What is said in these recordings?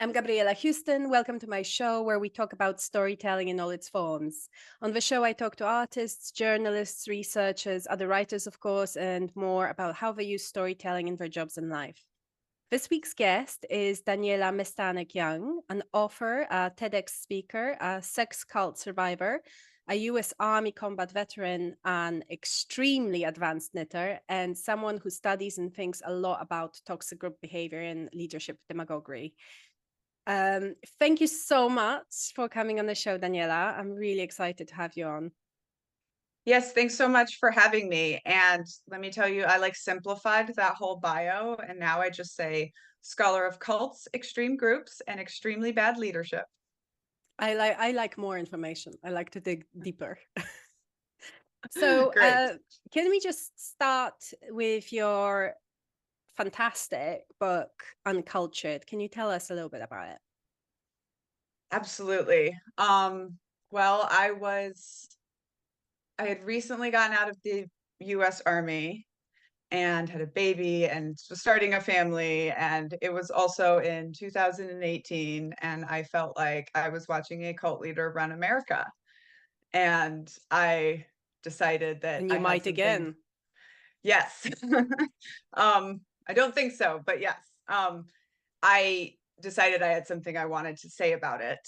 I'm Gabriela Houston. Welcome to my show where we talk about storytelling in all its forms. On the show, I talk to artists, journalists, researchers, other writers, of course, and more about how they use storytelling in their jobs and life. This week's guest is Daniella Mestyanek Young, an author, a TEDx speaker, a sex cult survivor, a US Army combat veteran, an extremely advanced knitter, and someone who studies and thinks a lot about toxic group behavior and leadership demagoguery. Thank you so much for coming on the show, Daniella. I'm really excited to have you on. Yes, thanks so much for having me. And let me tell you, I simplified that whole bio, and now I just say scholar of cults, extreme groups, and extremely bad leadership. I like more information. I like to dig deeper. So, Great. can we just start with your fantastic book, Uncultured? Can you tell us a little bit about it? Absolutely. Well, I had recently gotten out of the US Army and had a baby and was starting a family. And it was also in 2018. And I felt like I was watching a cult leader run America. And I decided that And I you had might something. again. Yes. I don't think so, but yes. I decided I had something I wanted to say about it.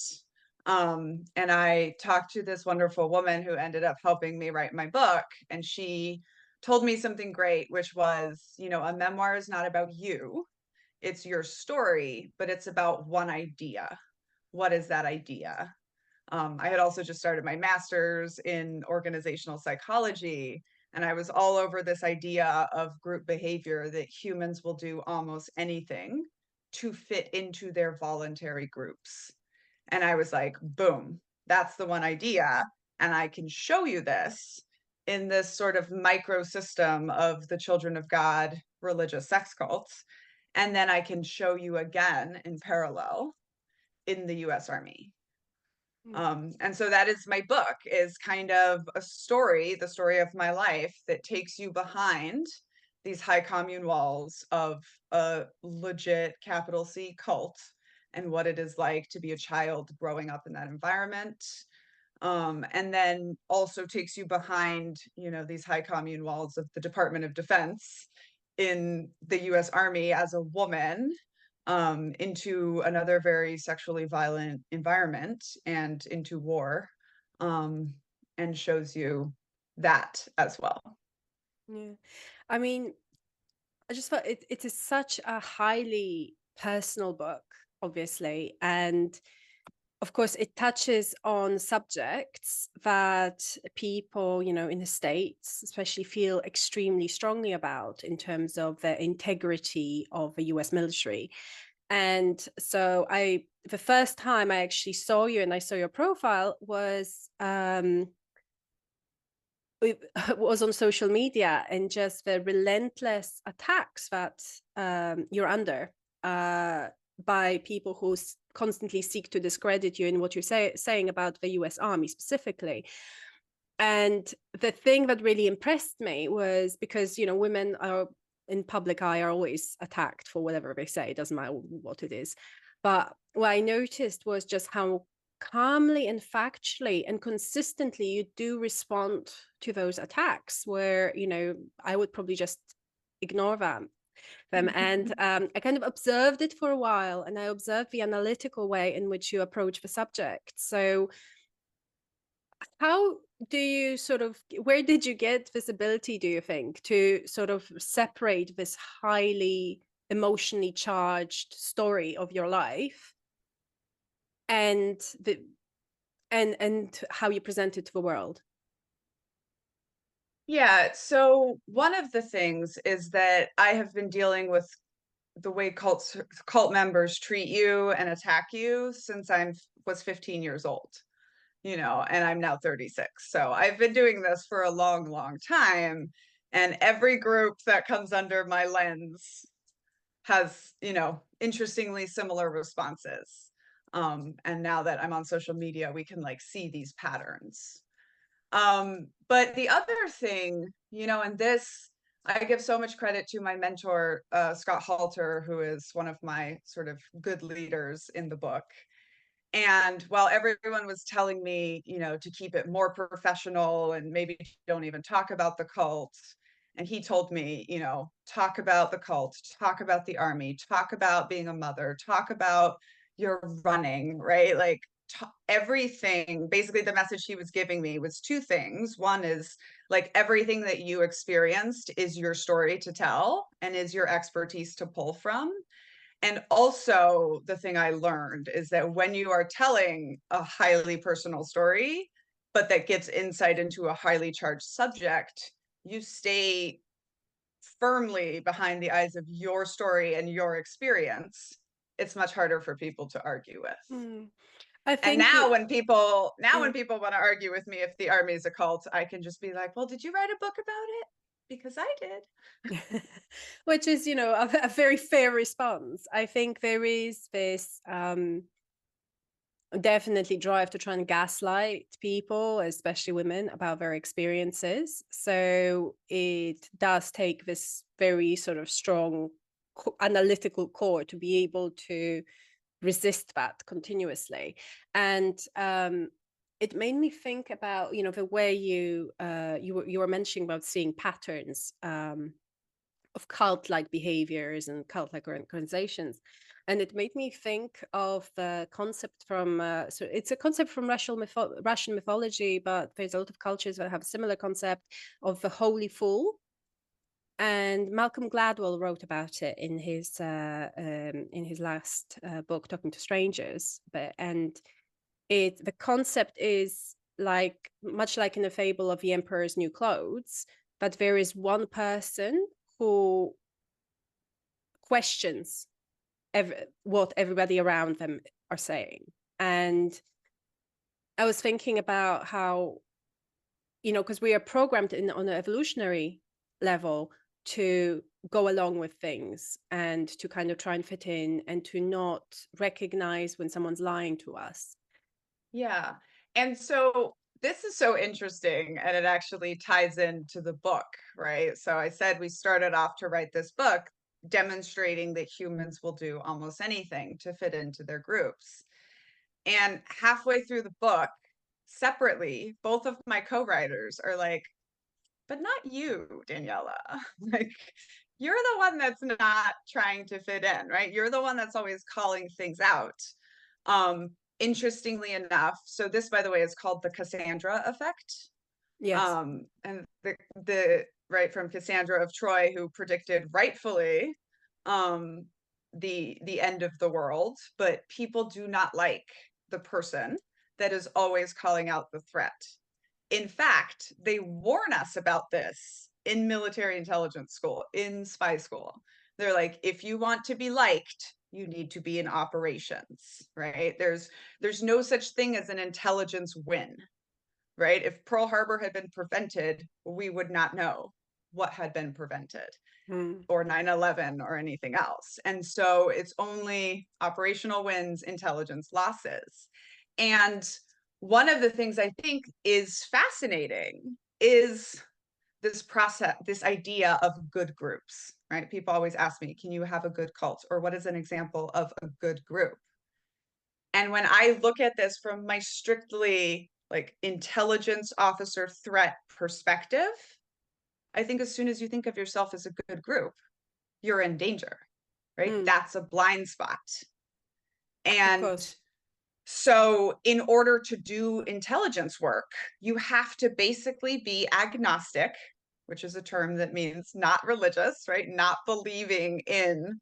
And I talked to this wonderful woman who ended up helping me write my book, and she told me something great, which was, a memoir is not about you. It's your story, but it's about one idea. What is that idea? I had also just started my master's in organizational psychology, and I was all over this idea of group behavior that humans will do almost anything to fit into their voluntary groups. And I was like, boom, that's the one idea. And I can show you this in this sort of micro system of the Children of God religious sex cults. And then I can show you again in parallel in the US Army. Mm. And so that is my book, is kind of a story, the story of my life that takes you behind these high commune walls of a legit capital C cult and what it is like to be a child growing up in that environment. And then also takes you behind, these high commune walls of the Department of Defense in the US Army as a woman, into another very sexually violent environment and into war, um, and shows you that as well. Yeah. I mean, I just felt it is such a highly personal book, obviously. And of course, it touches on subjects that people, in the States, especially feel extremely strongly about in terms of the integrity of the US military. And so the first time I actually saw you and I saw your profile it was on social media, and just the relentless attacks that you're under by people who constantly seek to discredit you in what you're saying about the US Army specifically. And the thing that really impressed me was because, women are in public eye are always attacked for whatever they say. It doesn't matter what it is. But what I noticed was just how calmly and factually and consistently you do respond to those attacks, where, I would probably just ignore them. And I kind of observed it for a while, and I observed the analytical way in which you approach the subject. So how do you where did you get this ability, do you think, to sort of separate this highly emotionally charged story of your life and and how you present it to the world? Yeah, so one of the things is that I have been dealing with the way cult members treat you and attack you since I was 15 years old. And I'm now 36. So I've been doing this for a long, long time. And every group that comes under my lens has, interestingly similar responses. And now that I'm on social media, we can see these patterns. But the other thing, and this I give so much credit to my mentor, Scott Halter, who is one of my sort of good leaders in the book. And while everyone was telling me, to keep it more professional and maybe don't even talk about the cult, and he told me, talk about the cult, talk about the army, talk about being a mother, talk about your running, right? Like everything, basically the message he was giving me was two things. One is like everything that you experienced is your story to tell and is your expertise to pull from. And also, the thing I learned is that when you are telling a highly personal story, but that gives insight into a highly charged subject, you stay firmly behind the eyes of your story and your experience. It's much harder for people to argue with. Mm. I And think now you. when people Mm. want to argue with me if the army is a cult, I can just be like, well, did you write a book about it? Because I did. Which is, a very fair response. I think there is this definitely drive to try and gaslight people, especially women, about their experiences. So it does take this very sort of strong analytical core to be able to resist that continuously. And it made me think about, the way you were mentioning about seeing patterns of cult-like behaviors and cult-like organizations. And it made me think of the concept from, so it's a concept from Russian mythology, but there's a lot of cultures that have a similar concept of the holy fool. And Malcolm Gladwell wrote about it in his last book, Talking to Strangers. And the concept is like much like in the fable of the Emperor's New Clothes, that there is one person who questions what everybody around them are saying. And I was thinking about how, because we are programmed on an evolutionary level to go along with things and to kind of try and fit in and to not recognize when someone's lying to us. Yeah. And so this is so interesting, and it actually ties into the book, right? So I said we started off to write this book demonstrating that humans will do almost anything to fit into their groups. And halfway through the book, separately, both of my co-writers are like, but not you, Daniela. Like, you're the one that's not trying to fit in, right? You're the one that's always calling things out. Um, Interestingly enough, so this, by the way, is called the Cassandra effect. Yes. And the right from Cassandra of Troy, who predicted rightfully um, the end of the world, but people do not like the person that is always calling out the threat. In fact, they warn us about this in military intelligence school, in spy school. They're like, if you want to be liked, you need to be in operations, right? There's no such thing as an intelligence win, right? If Pearl Harbor had been prevented, we would not know what had been prevented, or 9/11 or anything else. And so it's only operational wins, intelligence losses. And one of the things I think is fascinating is this process, this idea of good groups, right? People always ask me, can you have a good cult? Or what is an example of a good group? And when I look at this from my strictly like intelligence officer threat perspective, I think as soon as you think of yourself as a good group, you're in danger, right? Mm. That's a blind spot. Of And course. so, in order to do intelligence work, you have to basically be agnostic, which is a term that means not religious, right? Not believing in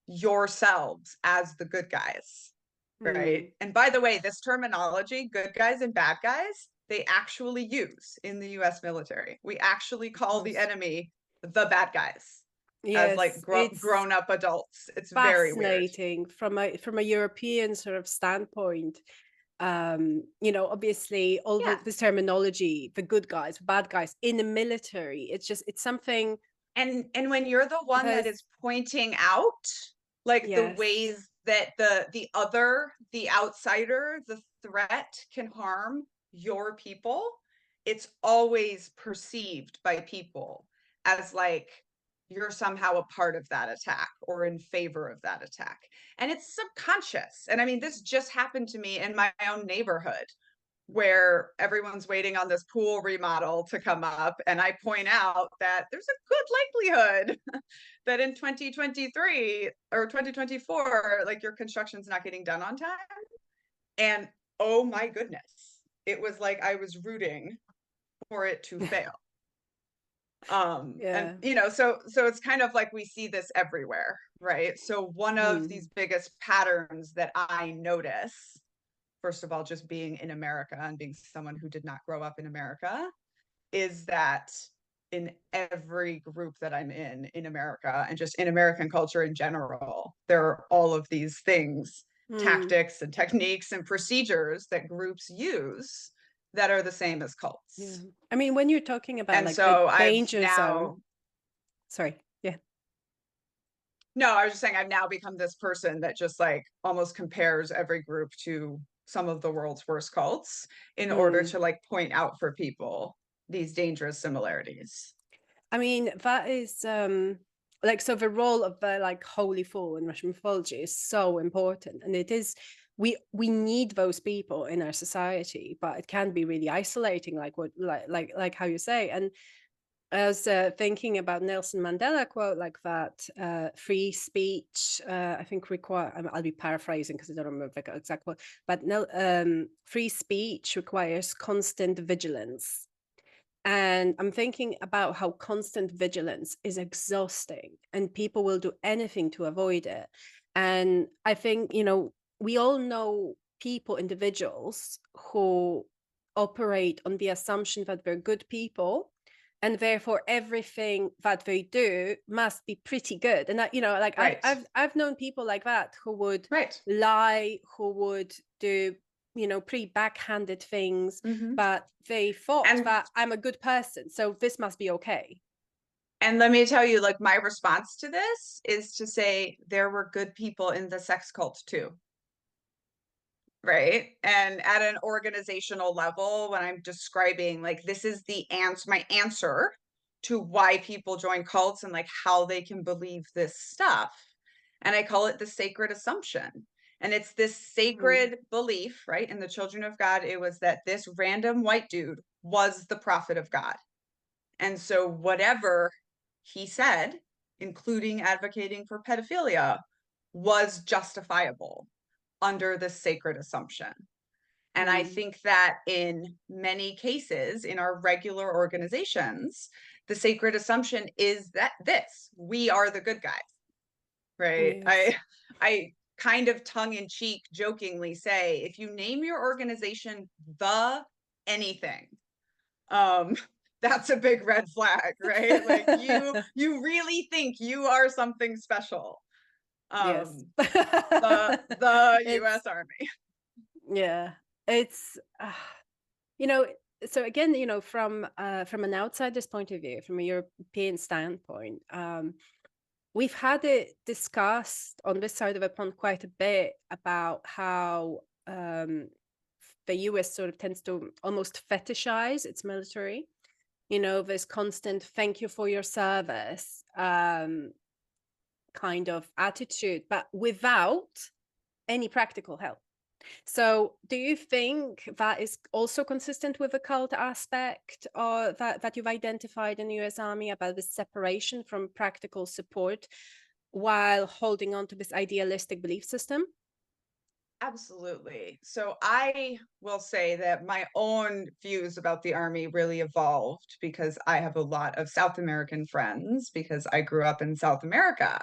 yourselves as the good guys, right? Mm. And by the way, this terminology, good guys and bad guys, they actually use in the US military. We actually Of call the course. enemy the bad guys as like Yes, it's grown up adults. It's very weird. fascinating from a European sort of standpoint. Obviously all Yeah. this terminology, the good guys, bad guys in the military, it's something And when you're the one that because is pointing out like the yes. ways that the other, the outsider, the threat can harm your people, it's always perceived by people as like you're somehow a part of that attack or in favor of that attack. And it's subconscious. And I mean, this just happened to me in my own neighborhood where everyone's waiting on this pool remodel to come up. And I point out that there's a good likelihood that in 2023 or 2024, like your construction's not getting done on time. And oh my goodness, it was like I was rooting for it to fail. And Yeah. you know, so it's kind of like we see this everywhere, right? So one of these biggest patterns that I notice, first of all, just being in America and being someone who did not grow up in America, is that in every group that I'm in America and just in American culture in general, there are all of these things, tactics and techniques and procedures that groups use that are the same as cults. Yeah. I mean, when you're talking about And like so the I've danger zone, sorry, yeah. No, I was just saying I've now become this person that just like almost compares every group to some of the world's worst cults in order to like point out for people these dangerous similarities. I mean, that is like, so the role of the like holy fool in Russian mythology is so important, and it is, we need those people in our society, but it can be really isolating, like what like how you say. And I was thinking about Nelson Mandela quote like that, free speech, I think require, I'll be paraphrasing because I don't remember the exact quote, but no, free speech requires constant vigilance. And I'm thinking about how constant vigilance is exhausting and people will do anything to avoid it. And I think, you know, we all know people, individuals who operate on the assumption that they're good people, and therefore everything that they do must be pretty good. And that, you know, like Right. I've known people like that who would Right. lie, who would do, you know, pretty backhanded things, but they thought that I'm a good person, so this must be okay. And let me tell you, like, my response to this is to say there were good people in the sex cult too. Right. And at an organizational level, when I'm describing like this is the answer, my answer to why people join cults and like how they can believe this stuff. And I call it the sacred assumption. And it's this sacred belief, right? In the children of God, it was that this random white dude was the prophet of God. And so whatever he said, including advocating for pedophilia, was justifiable under the sacred assumption. And I think that in many cases in our regular organizations, the sacred assumption is that we are the good guys, right? Yes. I kind of tongue in cheek jokingly say, if you name your organization the anything, that's a big red flag, right? Like you really think you are something special. Yes. The US Army. Yeah, it's you know, so again, you know, from an outsider's point of view, from a European standpoint, we've had it discussed on this side of the pond quite a bit about how the US sort of tends to almost fetishize its military. You know, this constant "thank you for your service" kind of attitude, but without any practical help. So do you think that is also consistent with the cult aspect, or that you've identified in the US Army, about this separation from practical support while holding on to this idealistic belief system? Absolutely. So I will say that my own views about the Army really evolved because I have a lot of South American friends because I grew up in South America.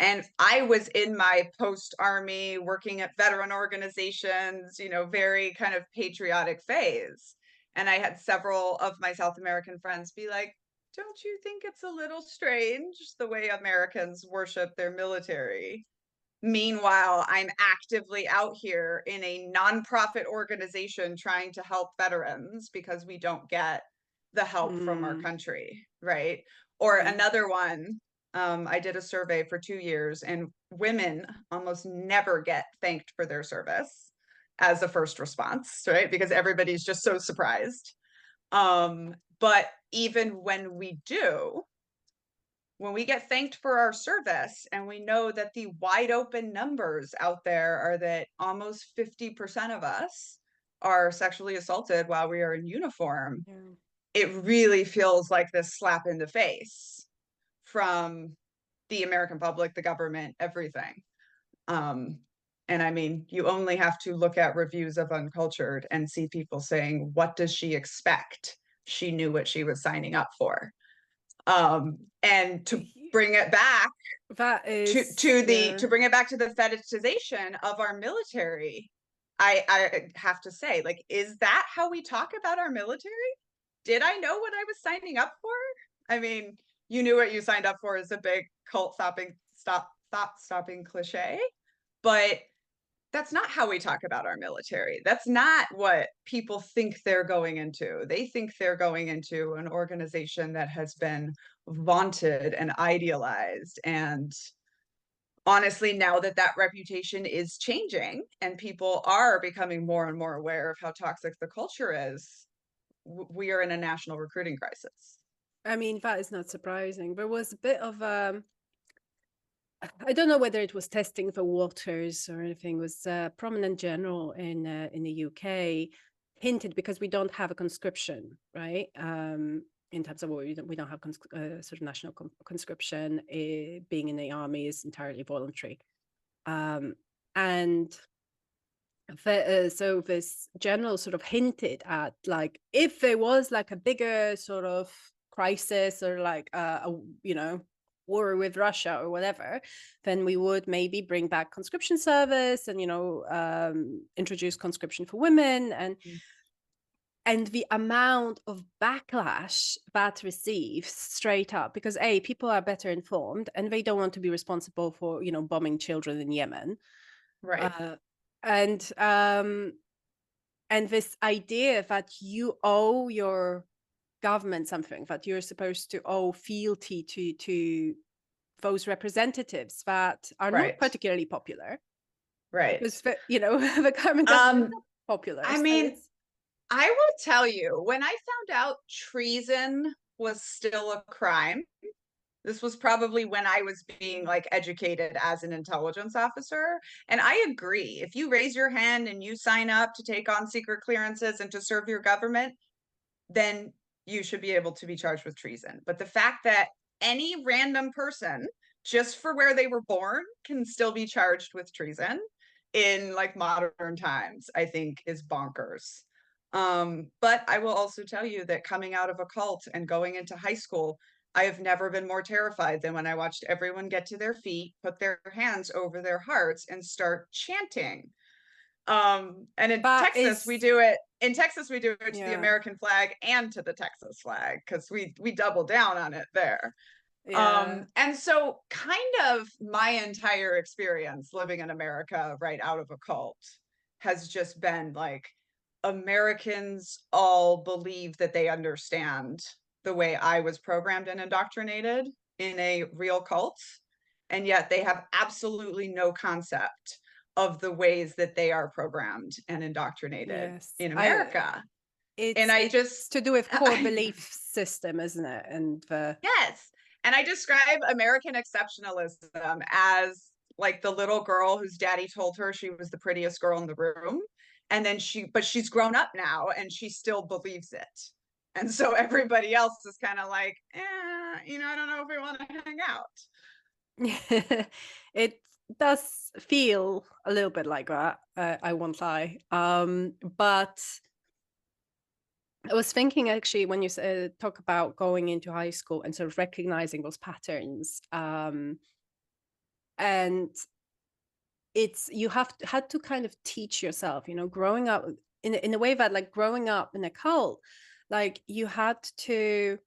And I was in my post-Army working at veteran organizations, you know, very kind of patriotic phase. And I had several of my South American friends be like, don't you think it's a little strange the way Americans worship their military? Meanwhile, I'm actively out here in a nonprofit organization trying to help veterans because we don't get the help from our country, right? Or another one, I did a survey for 2 years, and women almost never get thanked for their service as a first response, right? Because everybody's just so surprised. But even when we do, when we get thanked for our service, and we know that the wide open numbers out there are that almost 50% of us are sexually assaulted while we are in uniform, Yeah. it really feels like this slap in the face from the American public, the government, everything. And I mean, you only have to look at reviews of Uncultured and see people saying, what does she expect? She knew what she was signing up for. And to bring it back That is, to bring it back to the fetishization of our military, I have to say, like, is that how we talk about our military? Did I know what I was signing up for? I mean, you knew what you signed up for is a big cult stopping cliche, but that's not how we talk about our military. That's not what people think they're going into. They think they're going into an organization that has been vaunted and idealized. And honestly, now that that reputation is changing and people are becoming more and more aware of how toxic the culture is, we are in a national recruiting crisis. I mean, that is not surprising. There was a bit of I don't know whether it was testing the waters or anything. It was a prominent general in the UK hinted, because we don't have a conscription, right? In terms of what we don't have sort of national conscription. Being in the army is entirely voluntary, and so this general sort of hinted at, like, if there was like a bigger sort of crisis, or like war with Russia or whatever, then we would maybe bring back conscription service and introduce conscription for women. And the amount of backlash that receives straight up, because people are better informed and they don't want to be responsible for bombing children in Yemen, Right. And this idea that you owe your government something, that you're supposed to owe fealty to those representatives that are not Right. particularly popular, Right. because the current government is not popular. I So mean, it's, I will tell you, when I found out treason was still a crime, this was probably when I was being like educated as an intelligence officer. And I agree. If you raise your hand and you sign up to take on secret clearances and to serve your government, then you should be able to be charged with treason. But the fact that any random person, just for where they were born, can still be charged with treason in like modern times, I think is bonkers. But I will also tell you that coming out of a cult and going into high school, I have never been more terrified than when I watched everyone get to their feet, put their hands over their hearts, and start chanting. And in that Texas, we is, do it. In Texas, we do it to the yeah, American flag and to the Texas flag because we double down on it there. yeah, And so kind of my entire experience living in America right out of a cult has just been like, Americans all believe that they understand the way I was programmed and indoctrinated in a real cult, and yet they have absolutely no concept of the ways that they are programmed and indoctrinated yes. in America. And I It's just to do with core belief system, isn't it? And yes. And I describe American exceptionalism as like the little girl whose daddy told her she was the prettiest girl in the room. And then but she's grown up now and she still believes it. And so everybody else is kind of like, I don't know if we want to hang out. it does feel a little bit like that. I won't lie. But I was thinking, actually, when you talk about going into high school and sort of recognizing those patterns, and you had to kind of teach yourself, growing up in a way that, like, growing up in a cult, like, you had to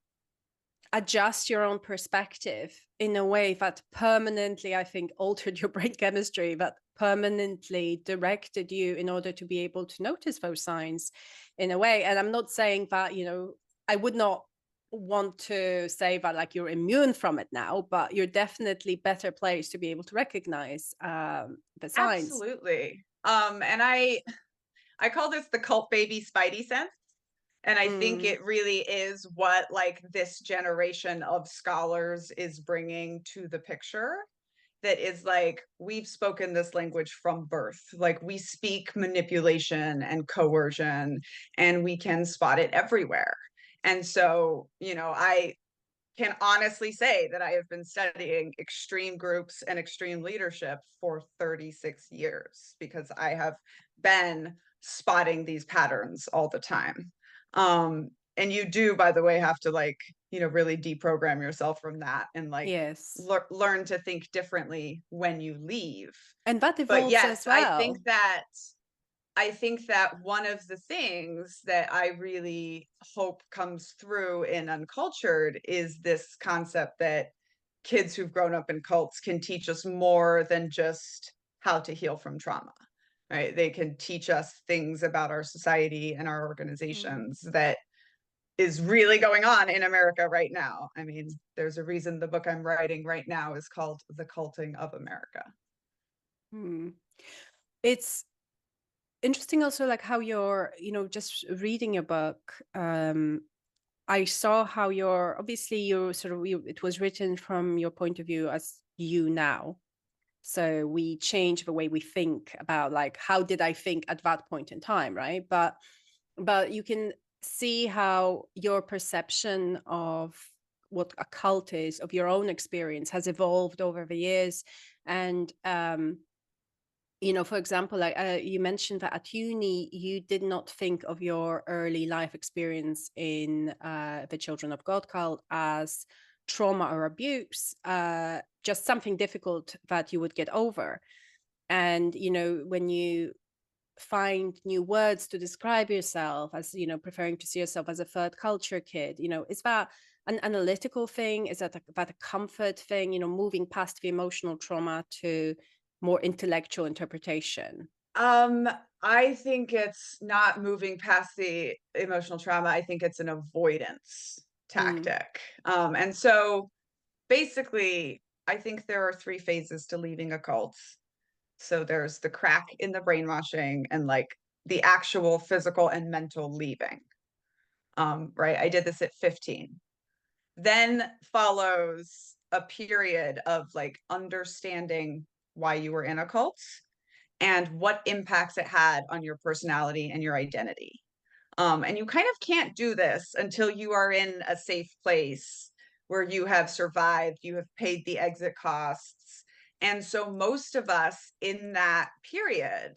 adjust your own perspective in a way that permanently, I think, altered your brain chemistry, that permanently directed you in order to be able to notice those signs in a way. And I'm not saying that, I would not want to say that, like, you're immune from it now, but you're definitely better placed to be able to recognize the signs. Absolutely. And I call this the cult baby spidey sense. And I think Mm. it really is what like this generation of scholars is bringing to the picture, that is like, we've spoken this language from birth. Like we speak manipulation and coercion, and we can spot it everywhere. And so, I can honestly say that I have been studying extreme groups and extreme leadership for 36 years because I have been spotting these patterns all the time. And you do, by the way, have to like, really deprogram yourself from that and like Yes. learn to think differently when you leave. And that But evolves yes, as well. I think that one of the things that I really hope comes through in Uncultured is this concept that kids who've grown up in cults can teach us more than just how to heal from trauma, right? They can teach us things about our society and our Mm. organizations that is really going on in America right now. I mean, there's a reason the book I'm writing right now is called The Culting of America. Mm. It's interesting also like how you're, just reading your book. I saw how you're obviously it was written from your point of view as you now. So we change the way we think about like, how did I think at that point in time, right? But you can see how your perception of what a cult is, of your own experience, has evolved over the years. And for example, like you mentioned that at uni you did not think of your early life experience in the Children of God cult as trauma or abuse, just something difficult that you would get over. And when you find new words to describe yourself as, preferring to see yourself as a third culture kid, is that an analytical thing? Is that a comfort thing, moving past the emotional trauma to more intellectual interpretation? Um, I think it's not moving past the emotional trauma. I think it's an avoidance Mm. tactic. And so basically, I think there are three phases to leaving a cult. So there's the crack in the brainwashing and like the actual physical and mental leaving. Right. I did this at 15. Then follows a period of like understanding why you were in a cult and what impacts it had on your personality and your identity. And you kind of can't do this until you are in a safe place where you have survived, you have paid the exit costs. And so most of us in that period,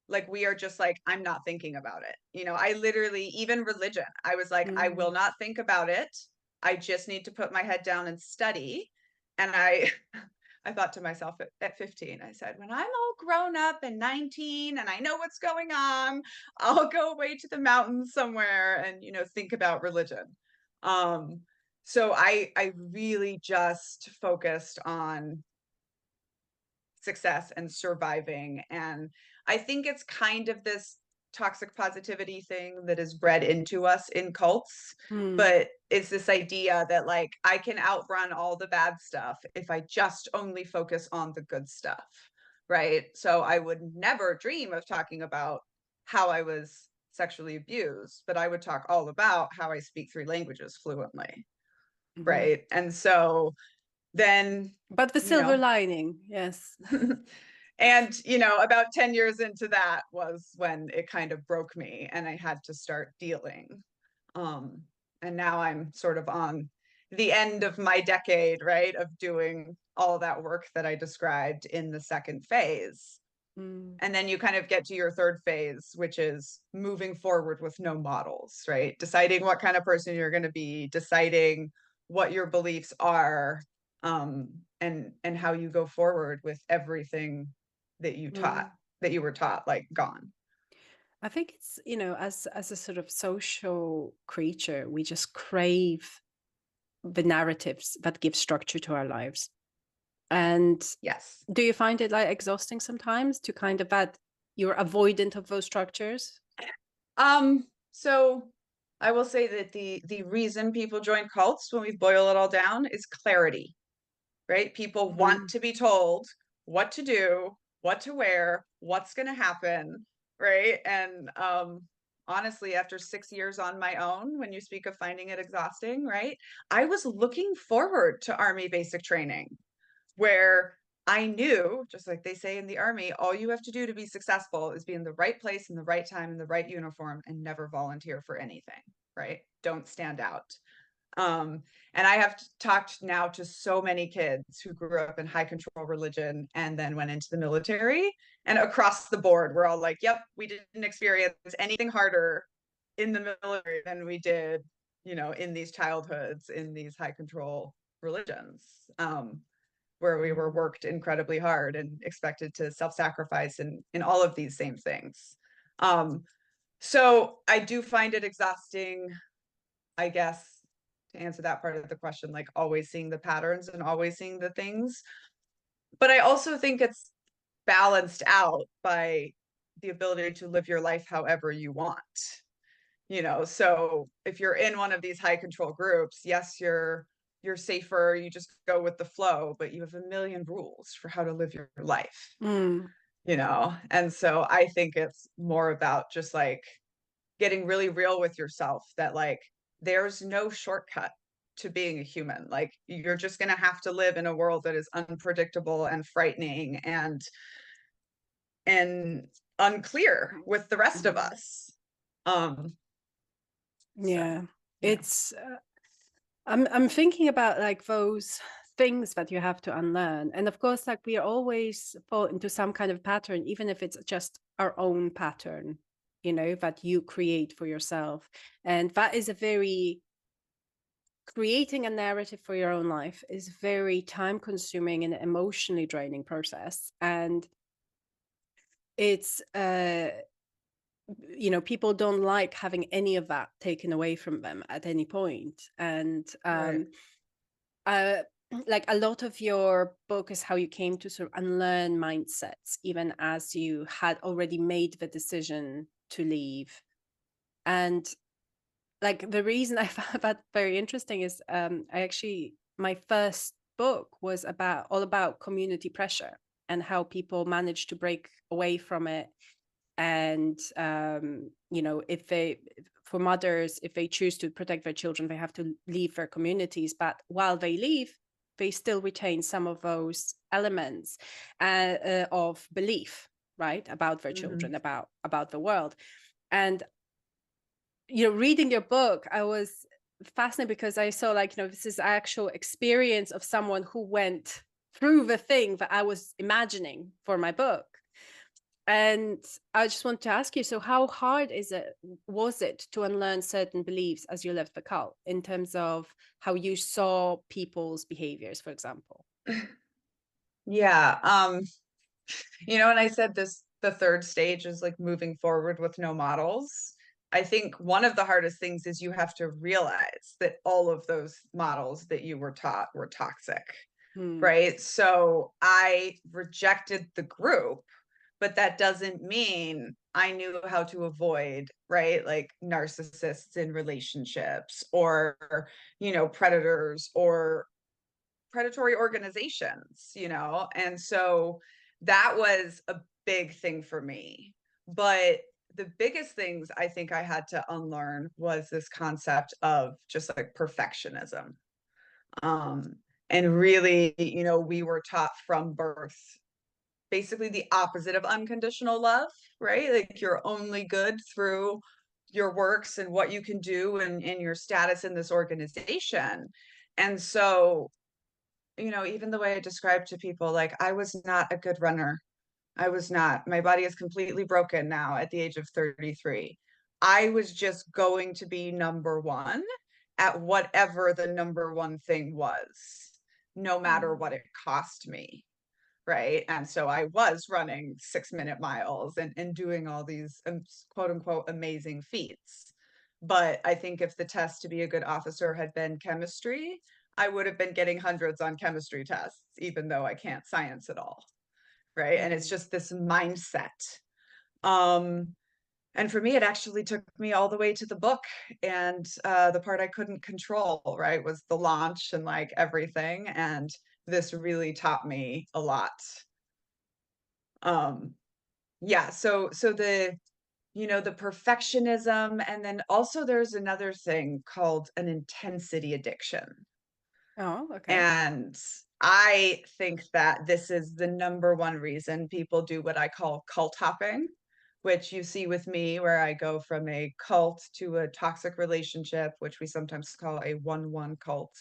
like we are just like, I'm not thinking about it. I literally, even religion, I was like, I will Mm. not think about it. I just need to put my head down and study. And I thought to myself at 15, I said, when I'm all grown up and 19 and I know what's going on, I'll go away to the mountains somewhere and, think about religion. Um, so I really just focused on success and surviving. And I think it's kind of this toxic positivity thing that is bred into us in cults. Mm. But it's this idea that like I can outrun all the bad stuff if I just only focus on the good stuff. Right. So I would never dream of talking about how I was sexually abused, but I would talk all about how I speak three languages fluently. Mhm. Right. And so then, But the you silver know, lining, yes. and, about 10 years into that was when it kind of broke me and I had to start dealing. Um, and now I'm sort of on the end of my decade, right, of doing all that work that I described in the second phase. Mm. And then you kind of get to your third phase, which is moving forward with no models, right? Deciding what kind of person you're going to be, deciding what your beliefs are, and how you go forward with everything that Mm. you were taught, like gone. I think it's, as a sort of social creature, we just crave the narratives that give structure to our lives. And Yes. do you find it like exhausting sometimes to kind of that you're avoidant of those structures? So I will say that the reason people join cults when we boil it all down is clarity, right? People want Mm. to be told what to do, what to wear, what's going to happen, right? And honestly, after 6 years on my own, when you speak of finding it exhausting, right? I was looking forward to Army basic training, where I knew, just like they say in the Army, all you have to do to be successful is be in the right place, in the right time, in the right uniform, and never volunteer for anything, right? Don't stand out. And I have talked now to so many kids who grew up in high control religion and then went into the military, and across the board, we're all like, yep, we didn't experience anything harder in the military than we did, in these childhoods, in these high control religions, where we were worked incredibly hard and expected to self-sacrifice in all of these same things. So I do find it exhausting, I guess, to answer that part of the question, like always seeing the patterns and always seeing the things. But I also think it's balanced out by the ability to live your life however you want. So if you're in one of these high control groups, yes, you're safer, you just go with the flow, but you have a million rules for how to live your life. Mm. And so I think it's more about just like getting really real with yourself, that like there's no shortcut to being a human. Like you're just going to have to live in a world that is unpredictable and frightening and unclear with the rest of us. Yeah, so, it's I'm thinking about like those things that you have to unlearn, and of course, like we always fall into some kind of pattern, even if it's just our own pattern, that you create for yourself, and that is a very creating a narrative for your own life is very time consuming and emotionally draining process, and it's people don't like having any of that taken away from them at any point. And right. uh, like a lot of your book is how you came to sort of unlearn mindsets, even as you had already made the decision to leave. And like the reason I found that very interesting is my first book was all about community pressure and how people manage to break away from it. And for mothers, if they choose to protect their children, they have to leave their communities, but while they leave, they still retain some of those elements of belief, right, about their Mm-hmm. children, about the world. And reading your book, I was fascinated because I saw like, this is actual experience of someone who went through the thing that I was imagining for my book. And I just want to ask you, so how hard was it to unlearn certain beliefs as you left the cult, in terms of how you saw people's behaviors, for example? Yeah. And I said the third stage is like moving forward with no models. I think one of the hardest things is you have to realize that all of those models that you were taught were toxic, right? So I rejected the group, but that doesn't mean I knew how to avoid, right? Like narcissists in relationships, or, predators, or predatory organizations, and so that was a big thing for me. But the biggest things I think I had to unlearn was this concept of just like perfectionism. Um, and really, we were taught from birth basically the opposite of unconditional love, right? Like you're only good through your works and what you can do and your status in this organization. And so, even the way I describe to people, like I was not a good runner. I was not. My body is completely broken now at the age of 33. I was just going to be number one at whatever the number one thing was, no matter what it cost me. Right. And so I was running 6-minute miles and doing all these quote unquote amazing feats. But I think if the test to be a good officer had been chemistry, I would have been getting hundreds on chemistry tests, even though I can't science at all. Right. And it's just this mindset. Um, and for me, it actually took me all the way to the book. And the part I couldn't control, right, was the launch and like everything. And this really taught me a lot. Yeah, so the the perfectionism. And then also there's another thing called an intensity addiction. Oh, okay. And I think that this is the number one reason people do what I call cult hopping, which you see with me, where I go from a cult to a toxic relationship, which we sometimes call a 1-1 cult,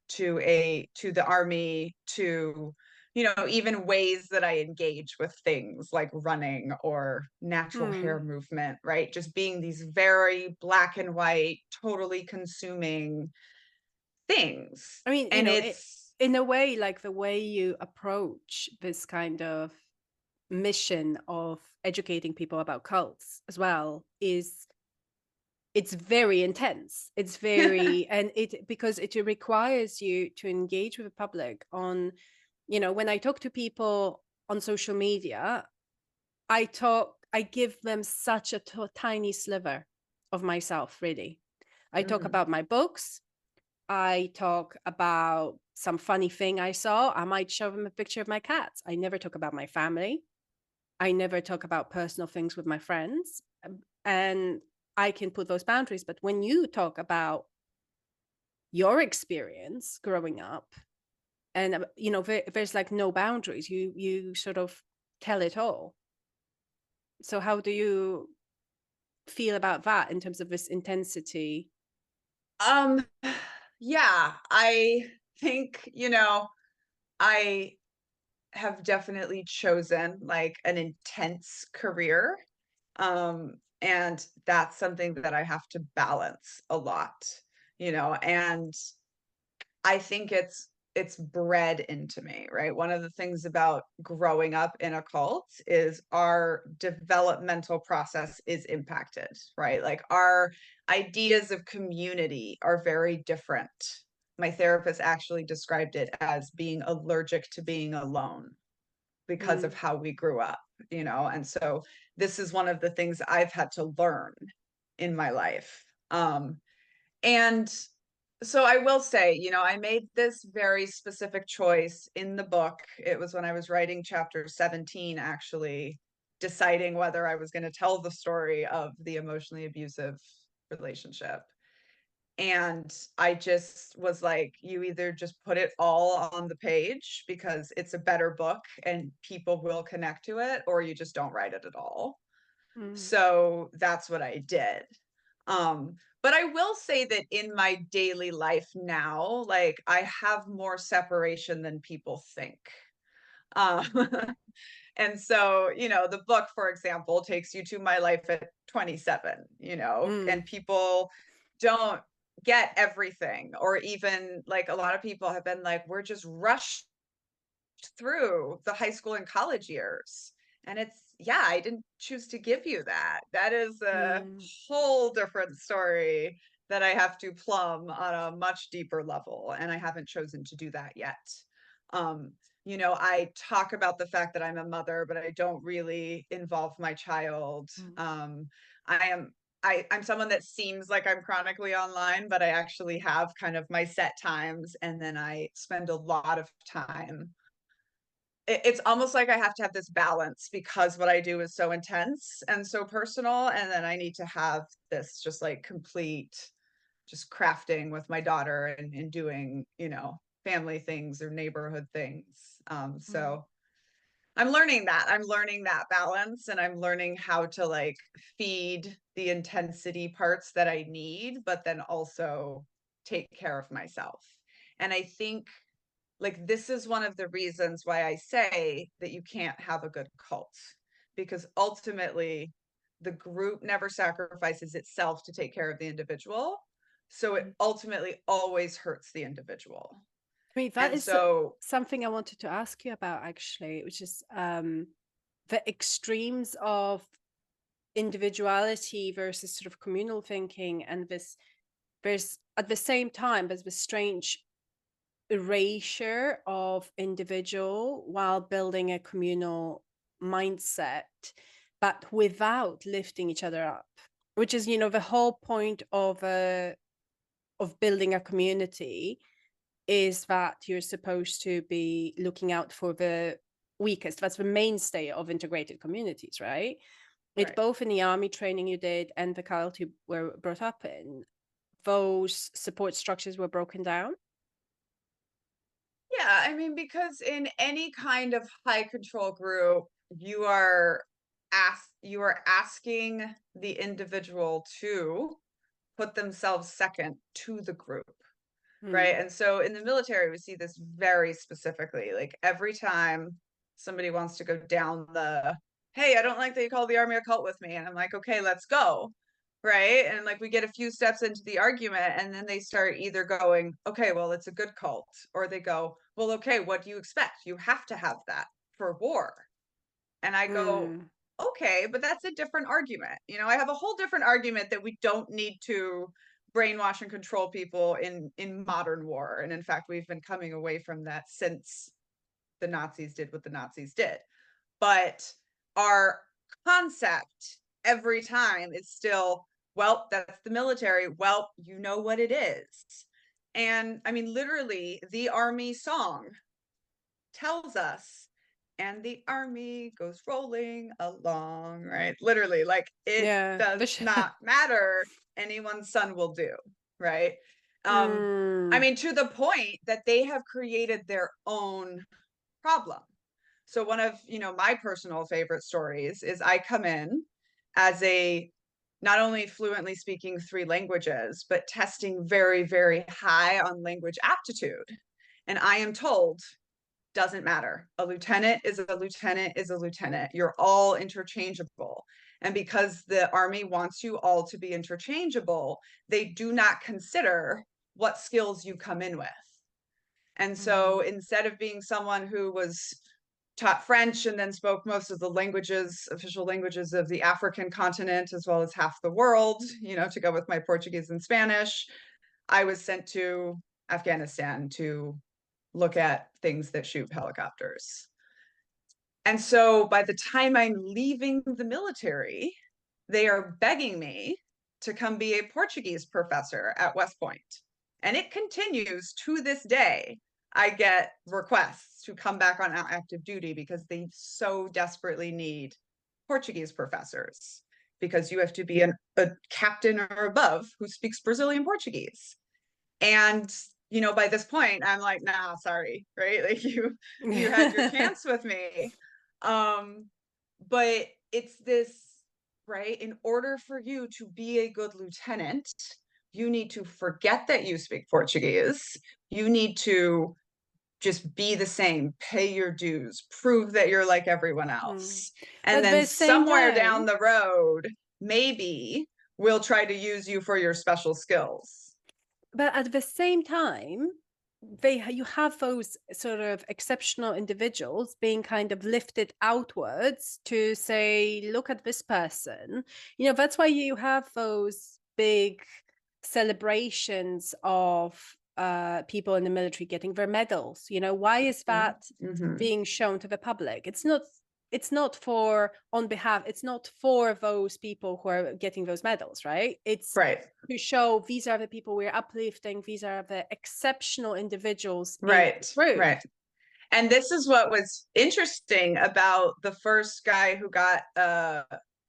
to the army, to even ways that I engage with things like running or natural hair Hmm. movement, right? Just being these very black and white, totally consuming things. I mean, And in a way, like the way you approach this kind of mission of educating people about cults as well is it's very intense. It's very, and it because it requires you to engage with the public on, when I talk to people on social media, I give them such a tiny sliver of myself, really. I talk Mhm. about my books. I talk about some funny thing I saw. I might show them a picture of my cats. I never talk about my family. I never talk about personal things with my friends. And I can put those boundaries. But when you talk about your experience growing up, and there's like no boundaries. You sort of tell it all. So how do you feel about that in terms of this intensity? um yeah, I think, I have definitely chosen like an intense career. And that's something that I have to balance a lot, and I think it's bred into me, right? One of the things about growing up in a cult is our developmental process is impacted, right? Like our ideas of community are very different. My therapist actually described it as being allergic to being alone because of Mm, how we grew up, and so this is one of the things I've had to learn in my life. And so I will say, I made this very specific choice in the book. It was when I was writing chapter 17, actually, deciding whether I was going to tell the story of the emotionally abusive relationship. And I just was like, you either just put it all on the page because it's a better book and people will connect to it, or you just don't write it at all. mm, So that's what I did. But I will say that in my daily life now, like I have more separation than people think. Um, and so, the book, for example, takes you to my life at 27, mm, and people don't get everything, or even like a lot of people have been like, we're just rushed through the high school and college years. And yeah, I didn't choose to give you that. That is a mm, whole different story that I have to plumb on a much deeper level. And I haven't chosen to do that yet. Um, I talk about the fact that I'm a mother, but I don't really involve my child. mm, I am I'm someone that seems like I'm chronically online, but I actually have kind of my set times, and then I spend a lot of time. It's almost like I have to have this balance because what I do is so intense and so personal, and then I need to have this just like complete just crafting with my daughter and doing, family things or neighborhood things. mm, So I'm learning that balance, and I'm learning how to like feed the intensity parts that I need, but then also take care of myself. And I think like this is one of the reasons why I say that you can't have a good cult, because ultimately the group never sacrifices itself to take care of the individual. So it mm. ultimately always hurts the individual. I mean, that And is so, something I wanted to ask you about actually, which is the extremes of individuality versus sort of communal thinking, and this there's at the same time there's this strange erasure of individual while building a communal mindset, but without lifting each other up, which is the whole point of building a community, is that you're supposed to be looking out for the weakest. That's the mainstay of integrated communities, right? it both in the army training you did and the child you were brought up in, those support structures were broken down? Yeah, I mean, because in any kind of high control group, you are asking the individual to put themselves second to the group, right? And so in the military, we see this very specifically. Like every time somebody wants to go down the, hey, I don't like that you call the army a cult with me. And I'm like, okay, let's go. Right. And like we get a few steps into the argument, and then they start either going, okay, well, it's a good cult, or they go, well, okay, what do you expect? You have to have that for war. And I go, okay, but that's a different argument. You know, I have a whole different argument that we don't need to brainwash and control people in modern war. And in fact, we've been coming away from that since the Nazis did what the Nazis did. But our concept every time is still, well, that's the military. Well, you know what it is. And I mean, literally, the army song tells us, and the army goes rolling along, right? Literally, like it does not matter. Anyone's son will do, right? I mean, to the point that they have created their own problem. So one of, you know, my personal favorite stories is I come in as a not only fluently speaking 3 languages, but testing very, very high on language aptitude. And I am told, doesn't matter. A lieutenant is a lieutenant is a lieutenant. You're all interchangeable. And because the Army wants you all to be interchangeable, they do not consider what skills you come in with. And so instead of being someone who was taught French and then spoke most of the languages, official languages of the African continent, as well as half the world, you know, to go with my Portuguese and Spanish, I was sent to Afghanistan to look at things that shoot helicopters. And so by the time I'm leaving the military, they are begging me to come be a Portuguese professor at West Point. And it continues to this day. I get requests to come back on active duty because they so desperately need Portuguese professors, because you have to be a captain or above who speaks Brazilian Portuguese. And you know, by this point, I'm like, nah, sorry, right? Like you had your chance with me. But it's this, right? In order for you to be a good lieutenant, you need to forget that you speak Portuguese. You need to just be the same, pay your dues, prove that you're like everyone else. And But then the same somewhere time, down the road, maybe we'll try to use you for your special skills. but at the same time, you have those sort of exceptional individuals being kind of lifted outwards to say, look at this person. You know, that's why you have those big celebrations of people in the military getting their medals. You know, why is that being shown to the public? It's not for on behalf, it's not for those people who are getting those medals, right? It's to show these are the people we're uplifting, these are the exceptional individuals in the group. Right. And this is what was interesting about the first guy who got a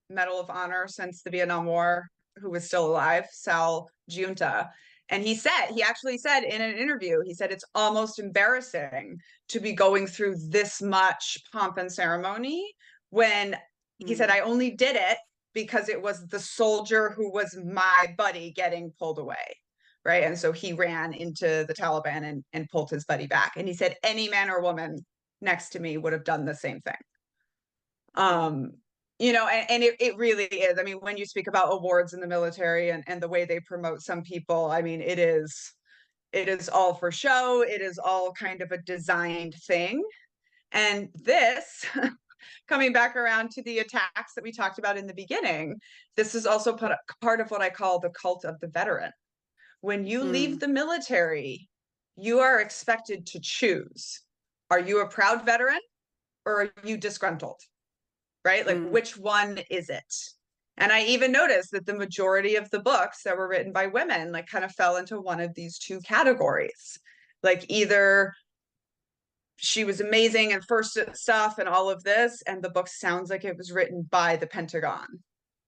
Medal of Honor since the Vietnam War, who was still alive, Sal Giunta. And he actually said in an interview, he said, it's almost embarrassing to be going through this much pomp and ceremony when he said, I only did it because it was the soldier who was my buddy getting pulled away. Right. And so he ran into the Taliban and pulled his buddy back. And he said, any man or woman next to me would have done the same thing. You know, and it really is. I mean, when you speak about awards in the military and the way they promote some people, I mean, it is all for show. It is all kind of a designed thing. And this, coming back around to the attacks that we talked about in the beginning, this is also part of what I call the cult of the veteran. When you leave the military, you are expected to choose. Are you a proud veteran or are you disgruntled? Right? Like, which one is it? And I even noticed that the majority of the books that were written by women, like, kind of fell into one of these two categories. Like, either she was amazing and first at stuff and all of this, and the book sounds like it was written by the Pentagon.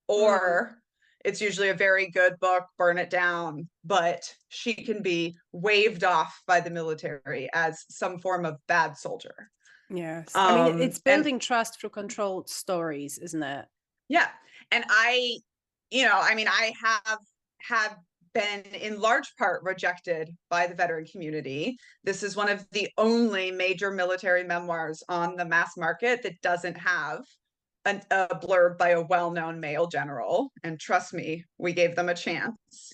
Or it's usually a very good book, burn it down, but she can be waved off by the military as some form of bad soldier. Yes. I mean, it's And building trust through controlled stories, isn't it? yeah, and I, I mean, I have been in large part rejected by the veteran community. This is one of the only major military memoirs on the mass market that doesn't have a blurb by a well-known male general. And trust me, we gave them a chance.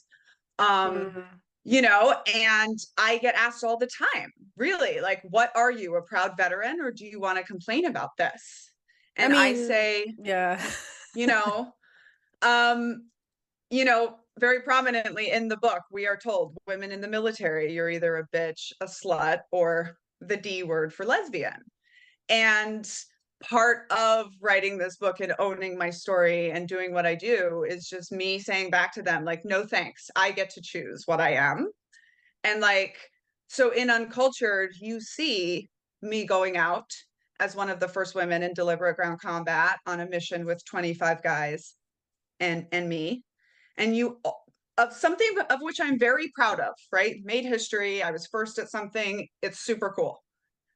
And I get asked all the time, really, like, what are you, a proud veteran, or do you want to complain about this? And I say, yeah. you know, um, very prominently in the book, we are told women in the military, you're either a bitch, a slut, or the D word for lesbian. And part of writing this book and owning my story and doing what I do is just me saying back to them, like, no thanks, I get to choose what I am. And like, so in Uncultured, you see me going out as one of the first women in deliberate ground combat on a mission with 25 guys and me. And you, of something of which I'm very proud of, right? Made history. I was first at something. It's super cool.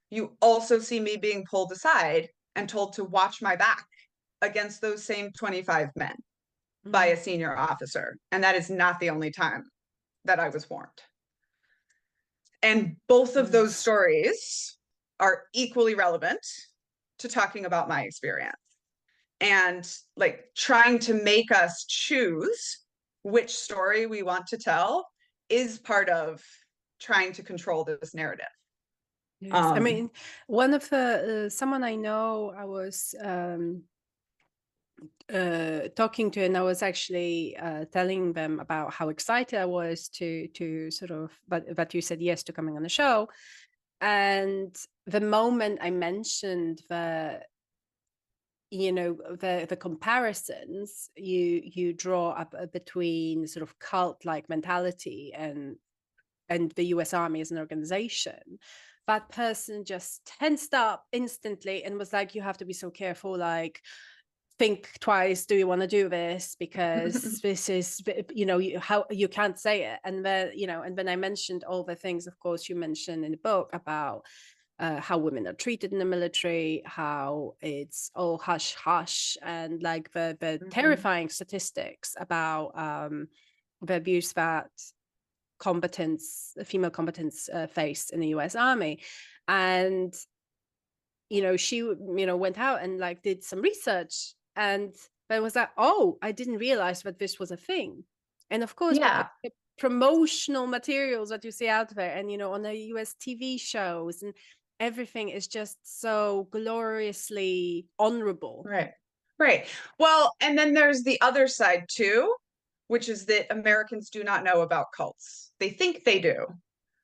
You also see me being pulled aside and told to watch my back against those same 25 men by a senior officer. And that is not the only time that I was warned. And both of those stories are equally relevant to talking about my experience and like trying to make us choose which story we want to tell is part of trying to control this narrative. Yes. I mean, one of the someone I know, I was talking to, and I was actually telling them about how excited I was to sort of, but you said yes to coming on the show. And the moment I mentioned the comparisons you draw up between sort of cult-like mentality and the US Army as an organization, that person just tensed up instantly and was like, you have to be so careful, like, think twice, do you want to do this, because this is, how you can't say it. And then and then I mentioned all the things, of course, you mentioned in the book about how women are treated in the military, how it's all hush hush, and like the terrifying statistics about the abuse that female combatants faced in the US Army. And she went out and like did some research, and then was like, oh, I didn't realize that this was a thing. And of course, Yeah. the promotional materials that you see out there, and on the US TV shows, and everything is just so gloriously honorable. Right. Well, and then there's the other side too, which is that Americans do not know about cults. They think they do,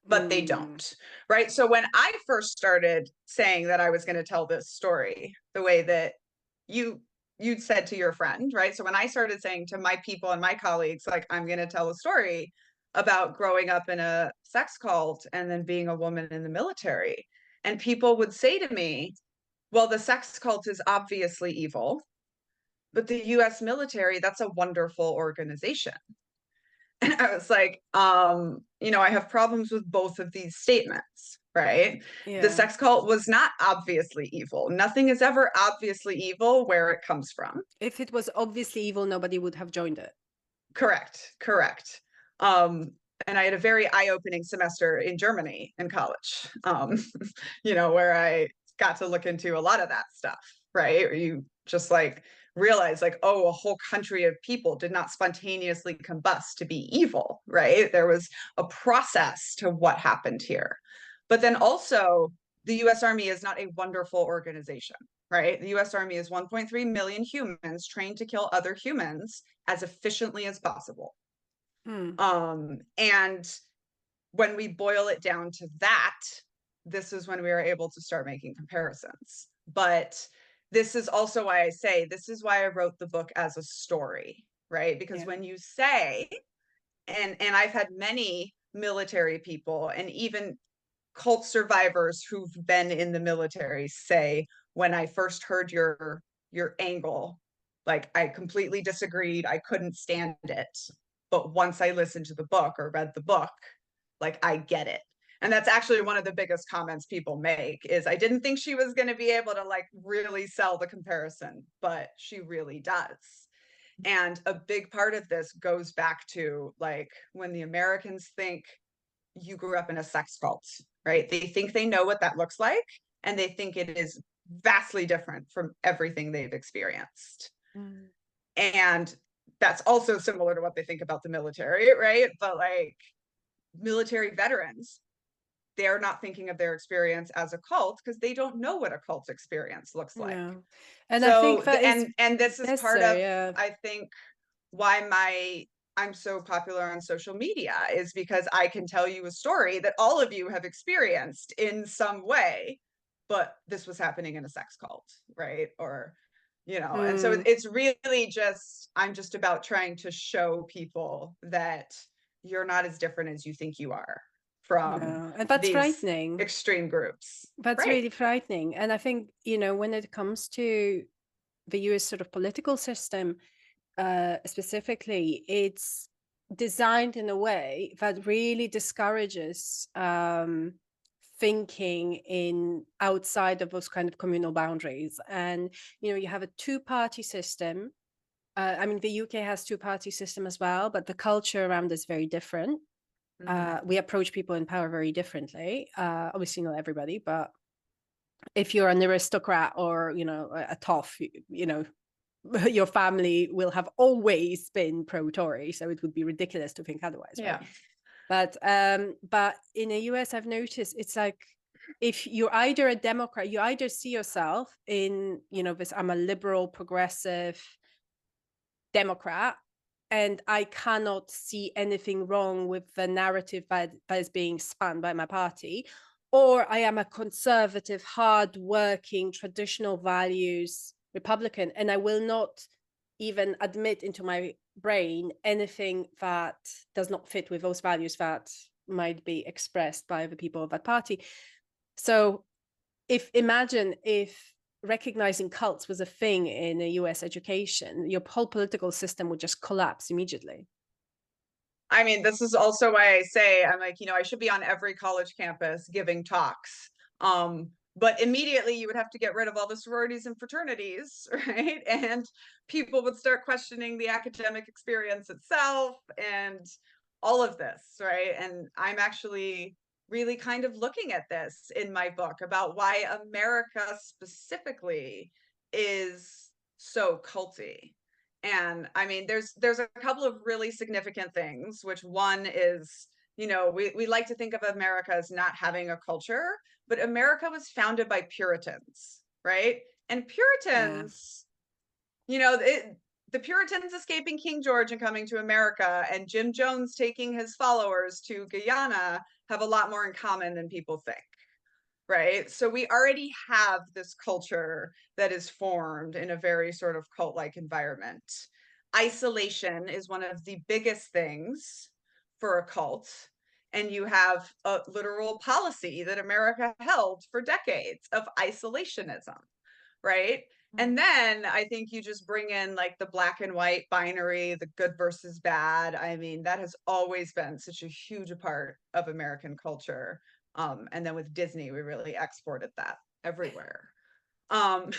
but they don't, right? So when I first started saying that I was going to tell this story the way that you'd said to your friend, right? So when I started saying to my people and my colleagues, like, I'm going to tell a story about growing up in a sex cult and then being a woman in the military, and people would say to me, well, the sex cult is obviously evil, but the US military, that's a wonderful organization. And I was like, I have problems with both of these statements, right? Yeah. The sex cult was not obviously evil. Nothing is ever obviously evil where it comes from. If it was obviously evil, nobody would have joined it. Correct. And I had a very eye-opening semester in Germany in college, where I got to look into a lot of that stuff, right? You just like realize like, oh, a whole country of people did not spontaneously combust to be evil, right? There was a process to what happened here. But then also, the US Army is not a wonderful organization, right? The US Army is 1.3 million humans trained to kill other humans as efficiently as possible. And when we boil it down to that, this is when we are able to start making comparisons. But this is also why I say, this is why I wrote the book as a story, right? Because when you say, and I've had many military people and even cult survivors who've been in the military say, when I first heard your angle, like I completely disagreed, I couldn't stand it, but once I listened to the book or read the book, like I get it. And that's actually one of the biggest comments people make is, I didn't think she was going to be able to like really sell the comparison, but she really does. And a big part of this goes back to like when the Americans think you grew up in a sex cult, right? They think they know what that looks like, and they think it is vastly different from everything they've experienced. Mm. And that's also similar to what they think about the military, right? But like military veterans, they're not thinking of their experience as a cult because they don't know what a cult experience looks like. No. And I think So, that is and this is part necessary. of, Yeah. I think, why I'm so popular on social media is because I can tell you a story that all of you have experienced in some way, but this was happening in a sex cult, right? Or, and so Mm. it's really just, I'm just about trying to show people that you're not as different as you think you are from No. And that's these frightening. extreme groups. That's Right. really frightening. And I think, when it comes to the US sort of political system, specifically, it's designed in a way that really discourages thinking in outside of those kind of communal boundaries. And you have a two-party system. I mean, the UK has two-party system as well, but the culture around is very different. We approach people in power very differently. Obviously, not everybody, but if you're an aristocrat or a toff, your family will have always been pro-Tory, so it would be ridiculous to think otherwise, right? Yeah. But in the US, I've noticed it's like if you're either a Democrat, you either see yourself in this, I'm a liberal, progressive Democrat, and I cannot see anything wrong with the narrative that is being spun by my party, or I am a conservative, hard-working, traditional values Republican, and I will not even admit into my brain anything that does not fit with those values that might be expressed by the people of that party. So imagine if recognizing cults was a thing in a US education, your whole political system would just collapse immediately. I mean, this is also why I say, I'm like, I should be on every college campus giving talks. But immediately you would have to get rid of all the sororities and fraternities, right? And people would start questioning the academic experience itself and all of this, right? And I'm actually really kind of looking at this in my book about why America specifically is so culty. And I mean, there's a couple of really significant things, which one is, we like to think of America as not having a culture, but America was founded by Puritans, right? And Yeah. Puritans, the Puritans escaping King George and coming to America, and Jim Jones taking his followers to Guyana have a lot more in common than people think. Right. So we already have this culture that is formed in a very sort of cult-like environment. Isolation is one of the biggest things for a cult. And you have a literal policy that America held for decades of isolationism, right? And then I think you just bring in like the black and white binary, the good versus bad. I mean, that has always been such a huge part of American culture. And then with Disney, we really exported that everywhere. Um,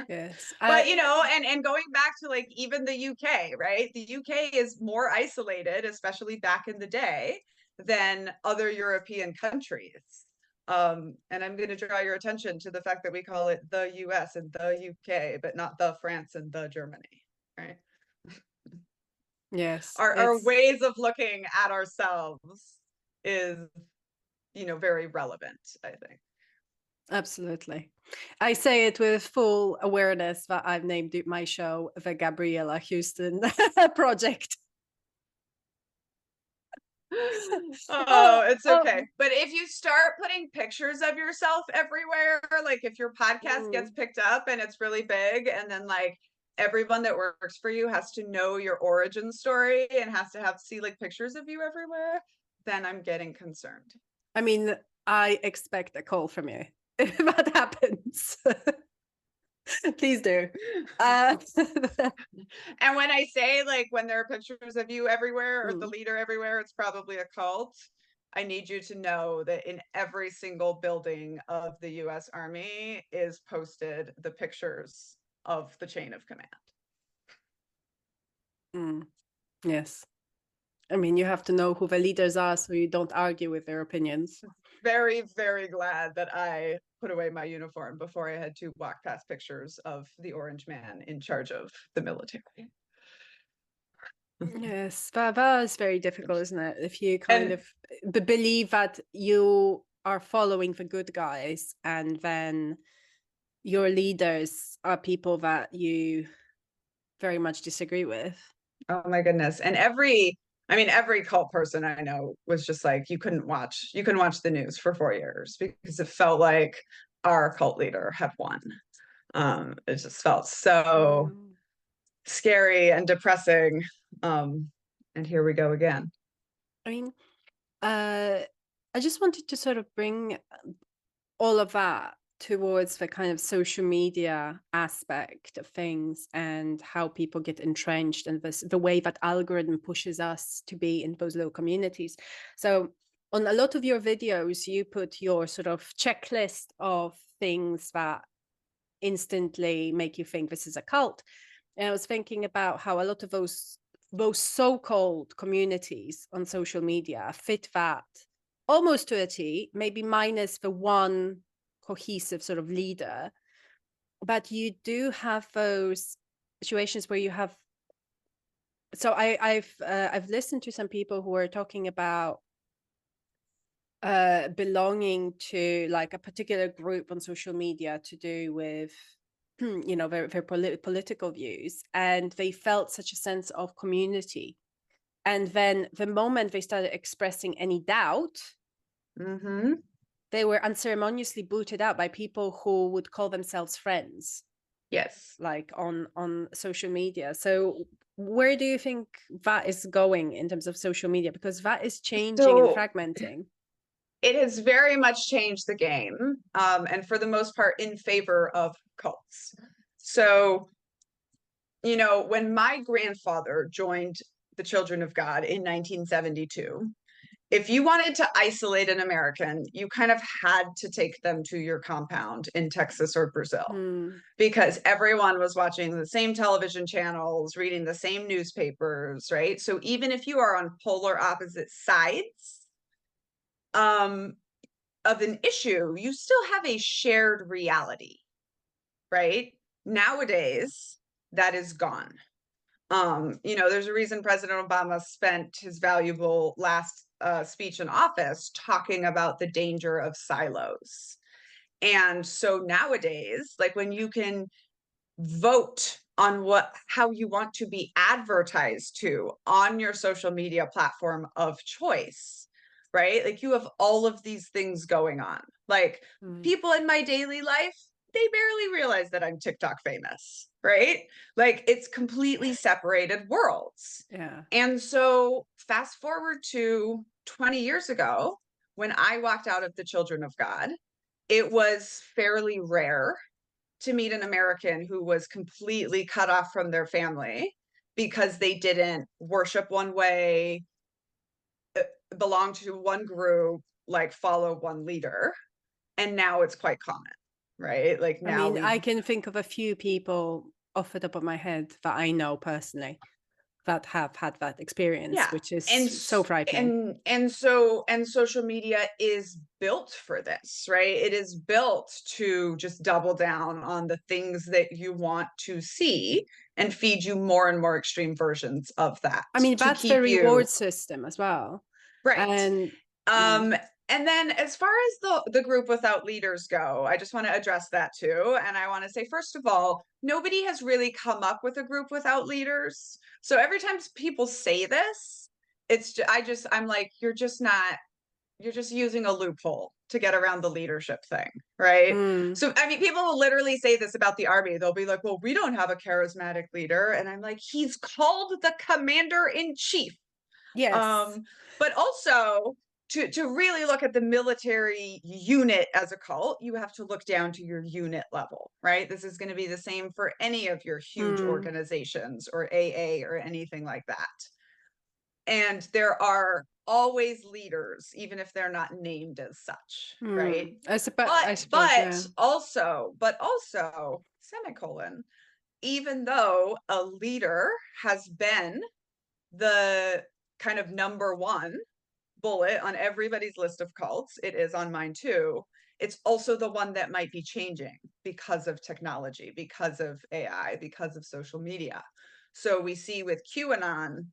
Yes. but and going back to like even the UK, right? The UK is more isolated, especially back in the day, than other European countries. And I'm going to draw your attention to the fact that we call it the US and the UK, but not the France and the Germany, right? Yes. Our It's ways of looking at ourselves is, very relevant, I think. absolutely. I say it with full awareness that I've named my show the Gabriela Houston Project. Oh, Oh, it's oh. okay. But if you start putting pictures of yourself everywhere, like if your podcast gets Mm. picked up and it's really big, and then like everyone that works for you has to know your origin story and has to see like pictures of you everywhere, then I'm getting concerned. I mean, I expect a call from you if that happens. Please do. And when I say, like, when there are pictures of you everywhere or the Mm. leader everywhere, it's probably a cult. I need you to know that in every single building of the US Army is posted the pictures of the chain of command. Yes. I mean, you have to know who the leaders are so you don't argue with their opinions. Very, very glad that I put away my uniform before I had to walk past pictures of the orange man in charge of the military. Yes, that is very difficult, isn't it? If you kind And of believe that you are following the good guys and then your leaders are people that you very much disagree with. oh my goodness. And every cult person I know was just like, you couldn't watch the news for 4 years because it felt like our cult leader had won. It just felt so scary and depressing. And here we go again. I mean, I just wanted to sort of bring all of that towards the kind of social media aspect of things and how people get entrenched and the way that algorithm pushes us to be in those little communities. So on a lot of your videos, you put your sort of checklist of things that instantly make you think this is a cult. And I was thinking about how a lot of those so-called communities on social media fit that almost to a T, maybe minus the one cohesive sort of leader. But you do have those situations where you have. So I've listened to some people who are talking about belonging to like a particular group on social media to do with their political views, and they felt such a sense of community, and then the moment they started expressing any doubt, they were unceremoniously booted out by people who would call themselves friends. Yes. Like on social media. So where do you think that is going in terms of social media? Because that is changing and fragmenting. It has very much changed the game, and for the most part in favor of cults. So, when my grandfather joined the Children of God in 1972, if you wanted to isolate an American, you kind of had to take them to your compound in Texas or Brazil, because everyone was watching the same television channels, reading the same newspapers, right? So even if you are on polar opposite sides of an issue, you still have a shared reality, right? Nowadays, that is gone. There's a reason President Obama spent his valuable last speech in office talking about the danger of silos. And so nowadays, like when you can vote on how you want to be advertised to on your social media platform of choice, right? Like you have all of these things going on. Like people in my daily life, they barely realize that I'm TikTok famous, right? Like it's completely separated worlds. Yeah. And so fast forward to 20 years ago, when I walked out of the Children of God, it was fairly rare to meet an American who was completely cut off from their family because they didn't worship one way, belong to one group, like follow one leader. And now it's quite common, right? Like now I can think of a few people off the top of my head that I know personally that have had that experience, which is so frightening. And social media is built for this, right? It is built to just double down on the things that you want to see and feed you more and more extreme versions of that. I mean, to that's the keep reward system as well. right. And And then as far as the group without leaders go, I just want to address that too. And I want to say, first of all, nobody has really come up with a group without leaders. So every time people say this, I'm like, you're just using a loophole to get around the leadership thing, right? So, I mean, people will literally say this about the army. They'll be like, well, we don't have a charismatic leader. And I'm like, he's called the commander in chief. yes. But also, to really look at the military unit as a cult, you have to look down to your unit level, right? This is going to be the same for any of your huge organizations or AA or anything like that. And there are always leaders, even if they're not named as such, right? I suppose, But yeah. also, semicolon, even though a leader has been the kind of number one bullet on everybody's list of cults, it is on mine too, it's also the one that might be changing because of technology, because of AI, because of social media. So we see with QAnon,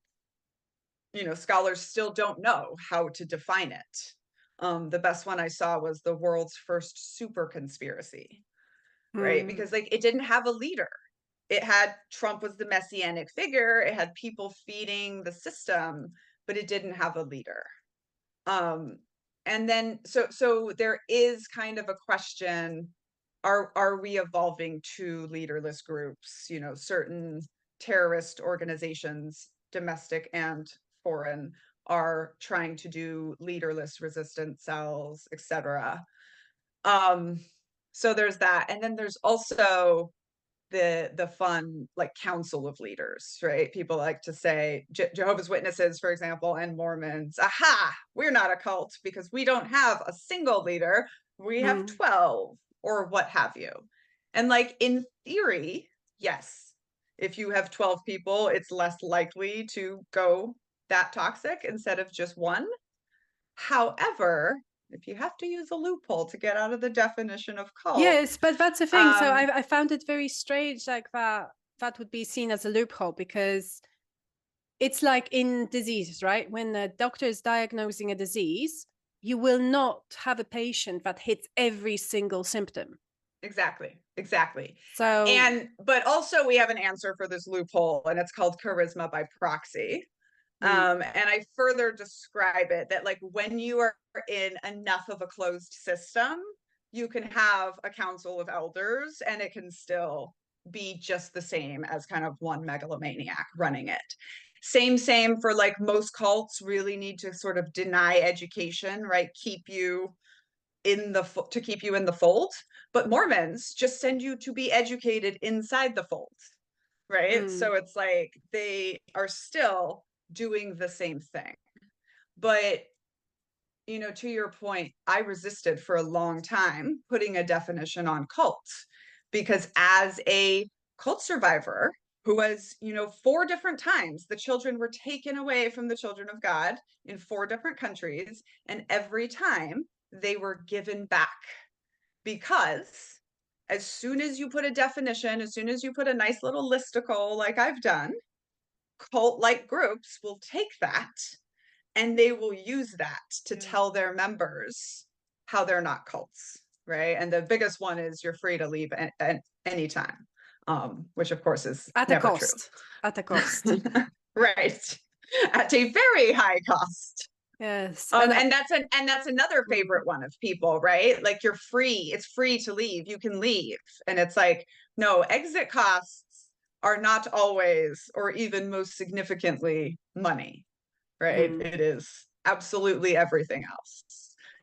scholars still don't know how to define it. The best one I saw was the world's first super conspiracy, right? Because it didn't have a leader. It had Trump was the messianic figure. It had people feeding the system, but it didn't have a leader. And then so there is kind of a question: are we evolving to leaderless groups? Certain terrorist organizations, domestic and foreign, are trying to do leaderless resistance cells, etc. So there's that, and then there's also the fun council of leaders, right? People like to say Jehovah's Witnesses, for example, and Mormons, aha, we're not a cult because we don't have a single leader, we have 12 or what have you. And in theory, yes, if you have 12 people, it's less likely to go that toxic instead of just one. However, if you have to use a loophole to get out of the definition of cult. Yes, but that's the thing. So I found it very strange, that would be seen as a loophole, because it's like in diseases, right? When the doctor is diagnosing a disease, you will not have a patient that hits every single symptom. Exactly. So, but also we have an answer for this loophole, and it's called charisma by proxy. And I further describe it that when you are in enough of a closed system, you can have a council of elders and it can still be just the same as kind of one megalomaniac running it. Same for most cults really need to sort of deny education, right? Keep you in the fold. But Mormons just send you to be educated inside the fold, right? So it's they are still doing the same thing. But to your point, I resisted for a long time putting a definition on cults, because as a cult survivor who was 4 different times the children were taken away from the children of God in 4 different countries, and every time they were given back, because as soon as you put a definition, as soon as you put a nice little listicle like I've done, cult-like groups will take that and they will use that to tell their members how they're not cults, right? And the biggest one is you're free to leave at any time, which of course is at never a cost. true. At a cost. Right. At a very high cost. Yes. And that's another favorite one of people, right? You're free. It's free to leave. You can leave. And it's no, exit costs are not always, or even most significantly, money, right? It is absolutely everything else.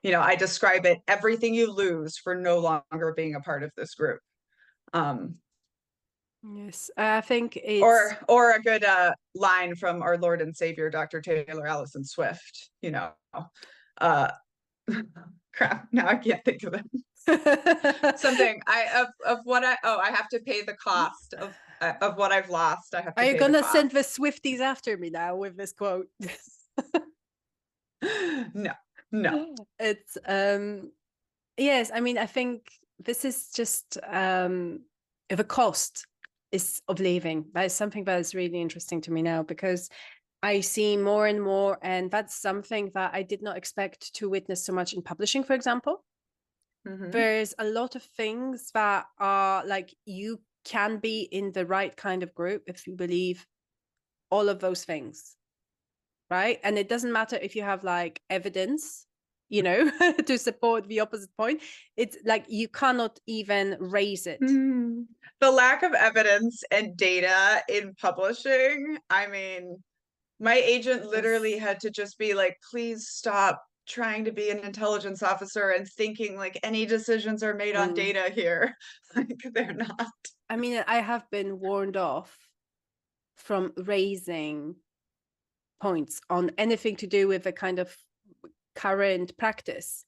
I describe it, everything you lose for no longer being a part of this group. Yes, I think it's or a good line from our Lord and Savior, Dr. Taylor Allison Swift. Crap, now I can't think of it. Something I have to pay the cost of what I've lost. I have to. Are you pay gonna the cost. send the Swifties after me now with this quote? No. It's yes, I mean, I think this is just the cost is of leaving. That is something that is really interesting to me now, because I see more and more, and that's something that I did not expect to witness so much in publishing, for example. There's a lot of things that are you can be in the right kind of group if you believe all of those things, right? And it doesn't matter if you have evidence to support the opposite point. It's you cannot even raise it. The lack of evidence and data in publishing, I mean, my agent literally had to just be please stop trying to be an intelligence officer and thinking like any decisions are made on data here. Like they're not. I mean, I have been warned off from raising points on anything to do with a kind of current practice,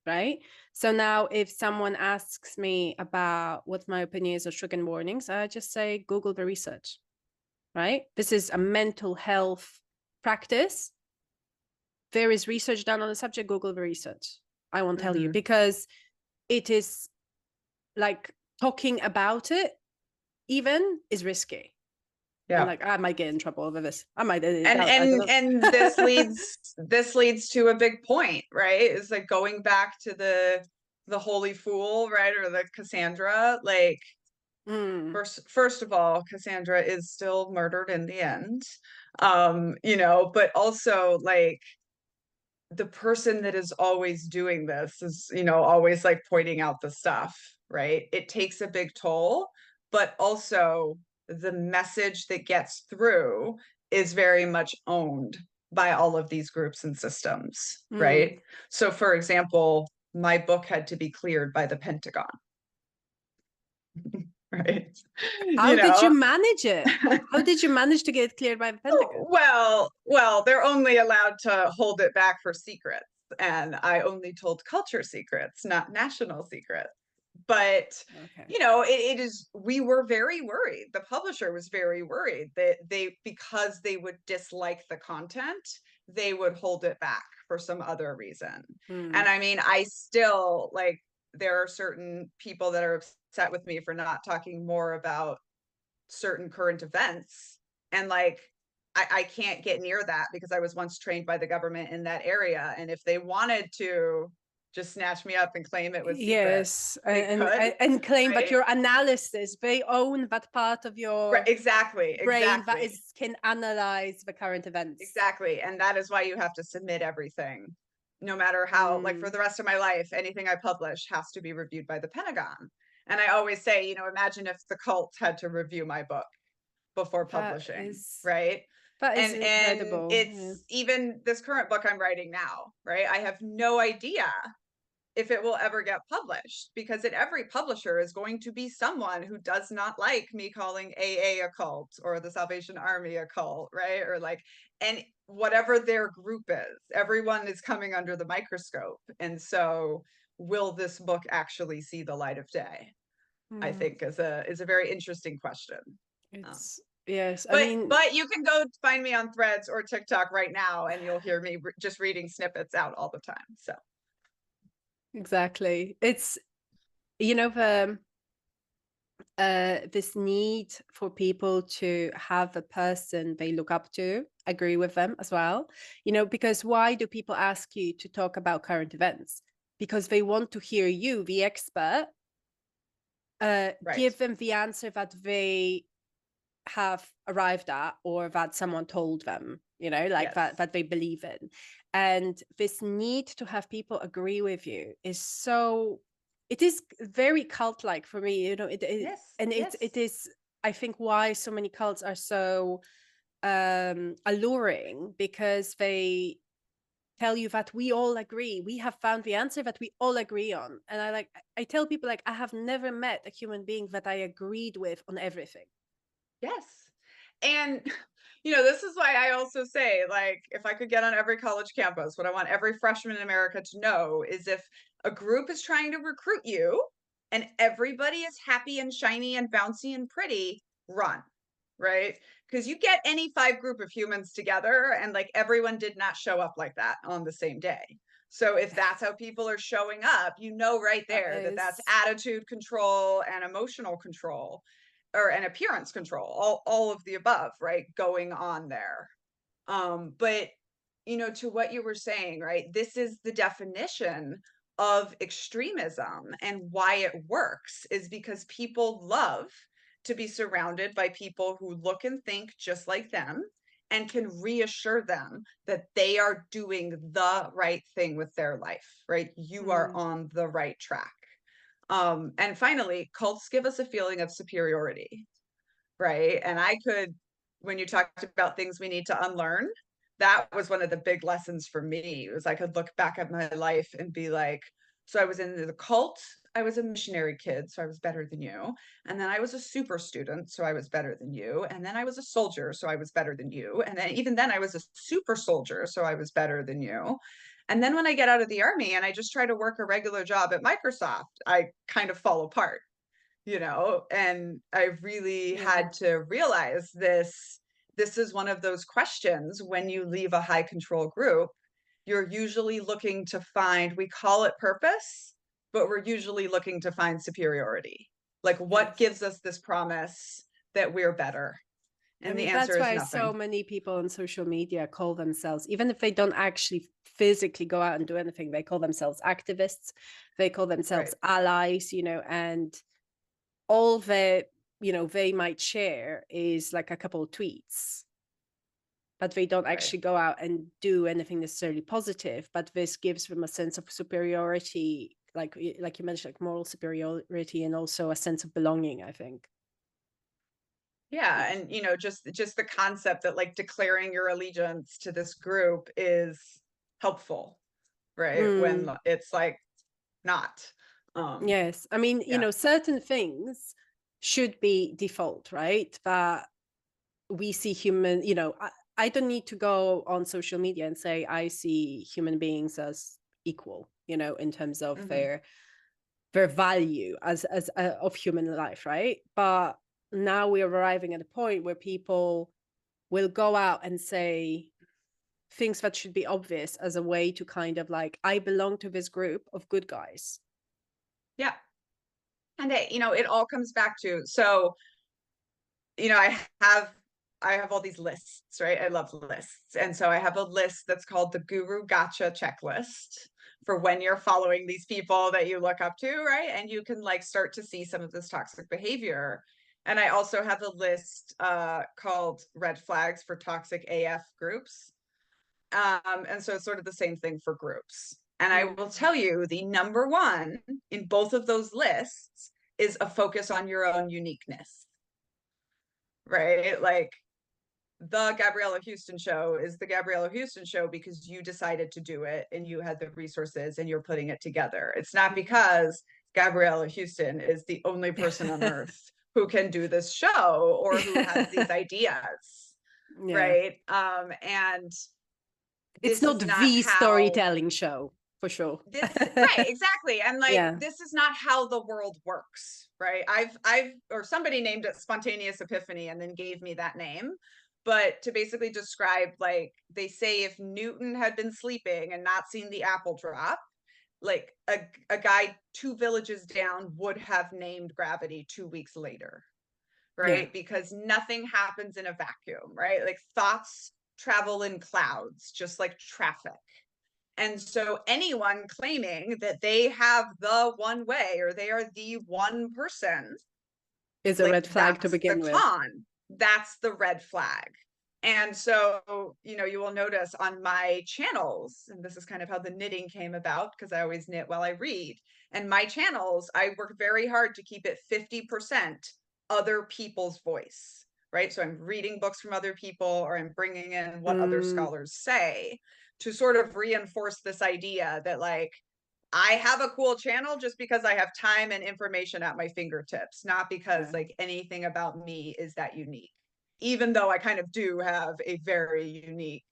right? So now if someone asks me about what my opinion is on trigger warnings, I just say, Google the research, right? This is a mental health practice. There is research done on the subject, Google the research. I won't tell you, because it is like talking about it even is risky. Yeah. And like, I might get in trouble over this. I might edit it out. I don't know. And this leads to a big point, right? It's like going back to the holy fool, right? Or the Cassandra, like first of all, Cassandra is still murdered in the end. You know, but also like the person that is always doing this is, you know, always like pointing out the stuff, right? It takes a big toll, but also the message that gets through is very much owned by all of these groups and systems, right? So for example, my book had to be cleared by the Pentagon. Right. How did you manage it? How did you manage to get it cleared by the Pentagon? Well, they're only allowed to hold it back for secrets. And I only told culture secrets, not national secrets. But, you know, it is, we were very worried. The publisher was very worried that because they would dislike the content, they would hold it back for some other reason. And I mean, I still like, there are certain people that are upset with me for not talking more about certain current events. And like, I can't get near that because I was once trained by the government in that area. And if they wanted to just snatch me up and claim it was yes, secret, and claim right? that your analysis, they own that part of your right, exactly brain that can analyze the current events. Exactly. And that is why you have to submit everything, no matter how, like for the rest of my life, anything I publish has to be reviewed by the Pentagon. And I always say, you know, imagine if the cult had to review my book before publishing, right? That is incredible. It's even this current book I'm writing now, right? I have no idea if it will ever get published, because at every publisher is going to be someone who does not like me calling AA a cult or the Salvation Army a cult, right? Or like, and whatever their group is, everyone is coming under the microscope. And so will this book actually see the light of day? I think is a very interesting question. It's yes, but you can go find me on Threads or TikTok right now and you'll hear me just reading snippets out all the time. So exactly. It's, you know, this need for people to have a person they look up to agree with them as well, you know, because why do people ask you to talk about current events? Because they want to hear you, the expert, give them the answer that they have arrived at or that someone told them, you know, like that they believe in. And this need to have people agree with you is so, it is very cult-like for me, you know, it is, I think, why so many cults are so alluring, because they tell you that we all agree, we have found the answer that we all agree on. And I tell people, like, I have never met a human being that I agreed with on everything. Yes. And, you know, this is why I also say, like, if I could get on every college campus, what I want every freshman in America to know is if a group is trying to recruit you and everybody is happy and shiny and bouncy and pretty, run, right? Because you get any 5 group of humans together and like everyone did not show up like that on the same day. So if that's how people are showing up, you know right there that that's attitude control and emotional control, or an appearance control, all of the above, right, going on there. But you know, to what you were saying, right, this is the definition of extremism, and why it works is because people love to be surrounded by people who look and think just like them and can reassure them that they are doing the right thing with their life, right? You are on the right track. And finally, cults give us a feeling of superiority, right? And I could, when you talked about things we need to unlearn, that was one of the big lessons for me. It was I could look back at my life and be like, so I was in the cult, I was a missionary kid, so I was better than you. And then I was a super student, so I was better than you. And then I was a soldier, so I was better than you. And then even then I was a super soldier, so I was better than you. And then when I get out of the army and I just try to work a regular job at Microsoft, I kind of fall apart, and I really Yeah. had to realize this is one of those questions when you leave a high control group, you're usually looking to find, we call it purpose, but we're usually looking to find superiority. Like, what Yes. gives us this promise that we're better? And the answer That's is why nothing. so many people on social media call themselves, even if they don't actually physically go out and do anything, they call themselves activists, they call themselves allies, and all that, they might share is like a couple of tweets, but they don't actually go out and do anything necessarily positive. But this gives them a sense of superiority, like you mentioned, like moral superiority, and also a sense of belonging, I think. Yeah, and just the concept that like declaring your allegiance to this group is helpful, right? When it's like not. Yes, I mean, Yeah. certain things should be default, right? But we see human, I don't need to go on social media and say I see human beings as equal, in terms of their value as of human life, right? But now we're arriving at a point where people will go out and say things that should be obvious as a way to kind of like, I belong to this group of good guys. Yeah. And it all comes back to, so, I have all these lists, right? I love lists. And so I have a list that's called the Guru Gotcha checklist for when you're following these people that you look up to, right? And you can like start to see some of this toxic behavior. And I also have a list called red flags for toxic AF groups. And so it's sort of the same thing for groups. And I will tell you, the number one in both of those lists is a focus on your own uniqueness, right? Like, the Gabriela Houston show is the Gabriela Houston show because you decided to do it and you had the resources and you're putting it together. It's not because Gabriela Houston is the only person on earth who can do this show or who has these ideas, right? And It's this not is not the how storytelling show, for sure. right, exactly. And like, Yeah. this is not how the world works, right? I've or somebody named it spontaneous epiphany and then gave me that name, but to basically describe, like, they say if Newton had been sleeping and not seen the apple drop, like a guy 2 villages down would have named gravity 2 weeks later, right? Yeah. Because nothing happens in a vacuum, right? Like, thoughts travel in clouds, just like traffic. And so anyone claiming that they have the one way or they are the one person, Is a like, red flag to that's the begin with. con. That's the red flag. And so, you will notice on my channels, and this is kind of how the knitting came about, because I always knit while I read. And my channels, I work very hard to keep it 50% other people's voice, right? So I'm reading books from other people or I'm bringing in what other scholars say to sort of reinforce this idea that, like, I have a cool channel just because I have time and information at my fingertips, not because like anything about me is that unique, even though I kind of do have a very unique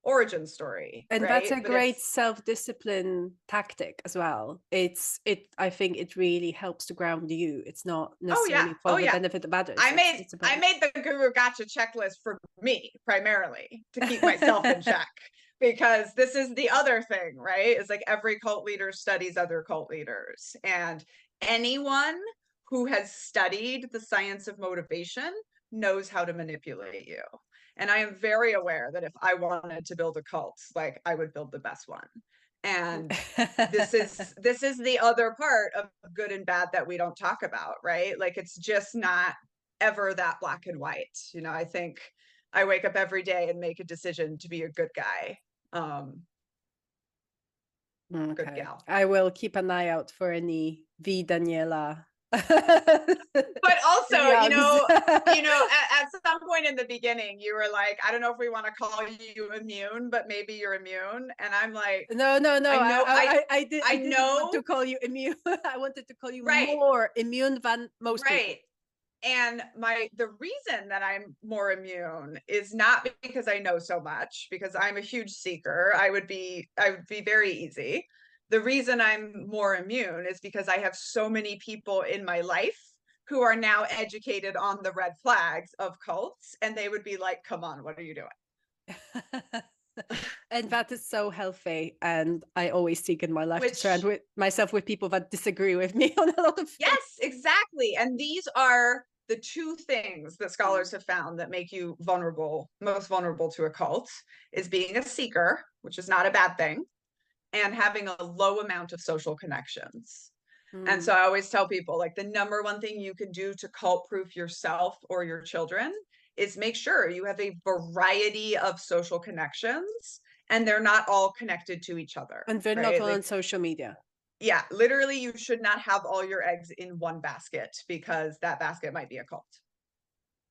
origin story, And that's right? a But great it's, self-discipline tactic as well. I think it really helps to ground you. It's not oh yeah, necessarily oh for the yeah. benefit of others. I made It's I about made the Guru Gotcha checklist for me primarily to keep myself in check, because this is the other thing, right? It's like every cult leader studies other cult leaders, and anyone who has studied the science of motivation knows how to manipulate you. And I am very aware that if I wanted to build a cult, like, I would build the best one. And this is the other part of good and bad that we don't talk about, right? Like, it's just not ever that black and white. I think I wake up every day and make a decision to be a good guy, good Okay. gal. I will keep an eye out for any the Daniella But also, Youngs. at some point in the beginning, you were like, I don't know if we want to call you immune, but maybe you're immune. And I'm like, No. I didn't want to know, call you immune. I wanted to call you right, more immune than most people. right. And the reason that I'm more immune is not because I know so much, because I'm a huge seeker. I would be very easy. The reason I'm more immune is because I have so many people in my life who are now educated on the red flags of cults, and they would be like, come on, what are you doing? And that is so healthy. And I always seek in my life to surround myself with people that disagree with me on a lot of things. Yes, exactly. And these are the two things that scholars have found that make you most vulnerable to a cult, is being a seeker, which is not a bad thing, and having a low amount of social connections. And so I always tell people, like, the number one thing you can do to cult proof yourself or your children is make sure you have a variety of social connections, and they're not all connected to each other. And they're not all on social media. Yeah, literally, you should not have all your eggs in one basket, because that basket might be a cult.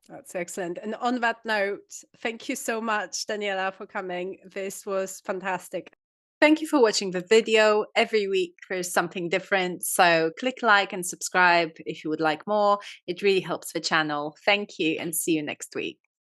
That's excellent. And on that note, thank you so much, Daniela, for coming. This was fantastic. Thank you for watching the video. Every week there's something different. So click like and subscribe if you would like more. It really helps the channel. Thank you and see you next week.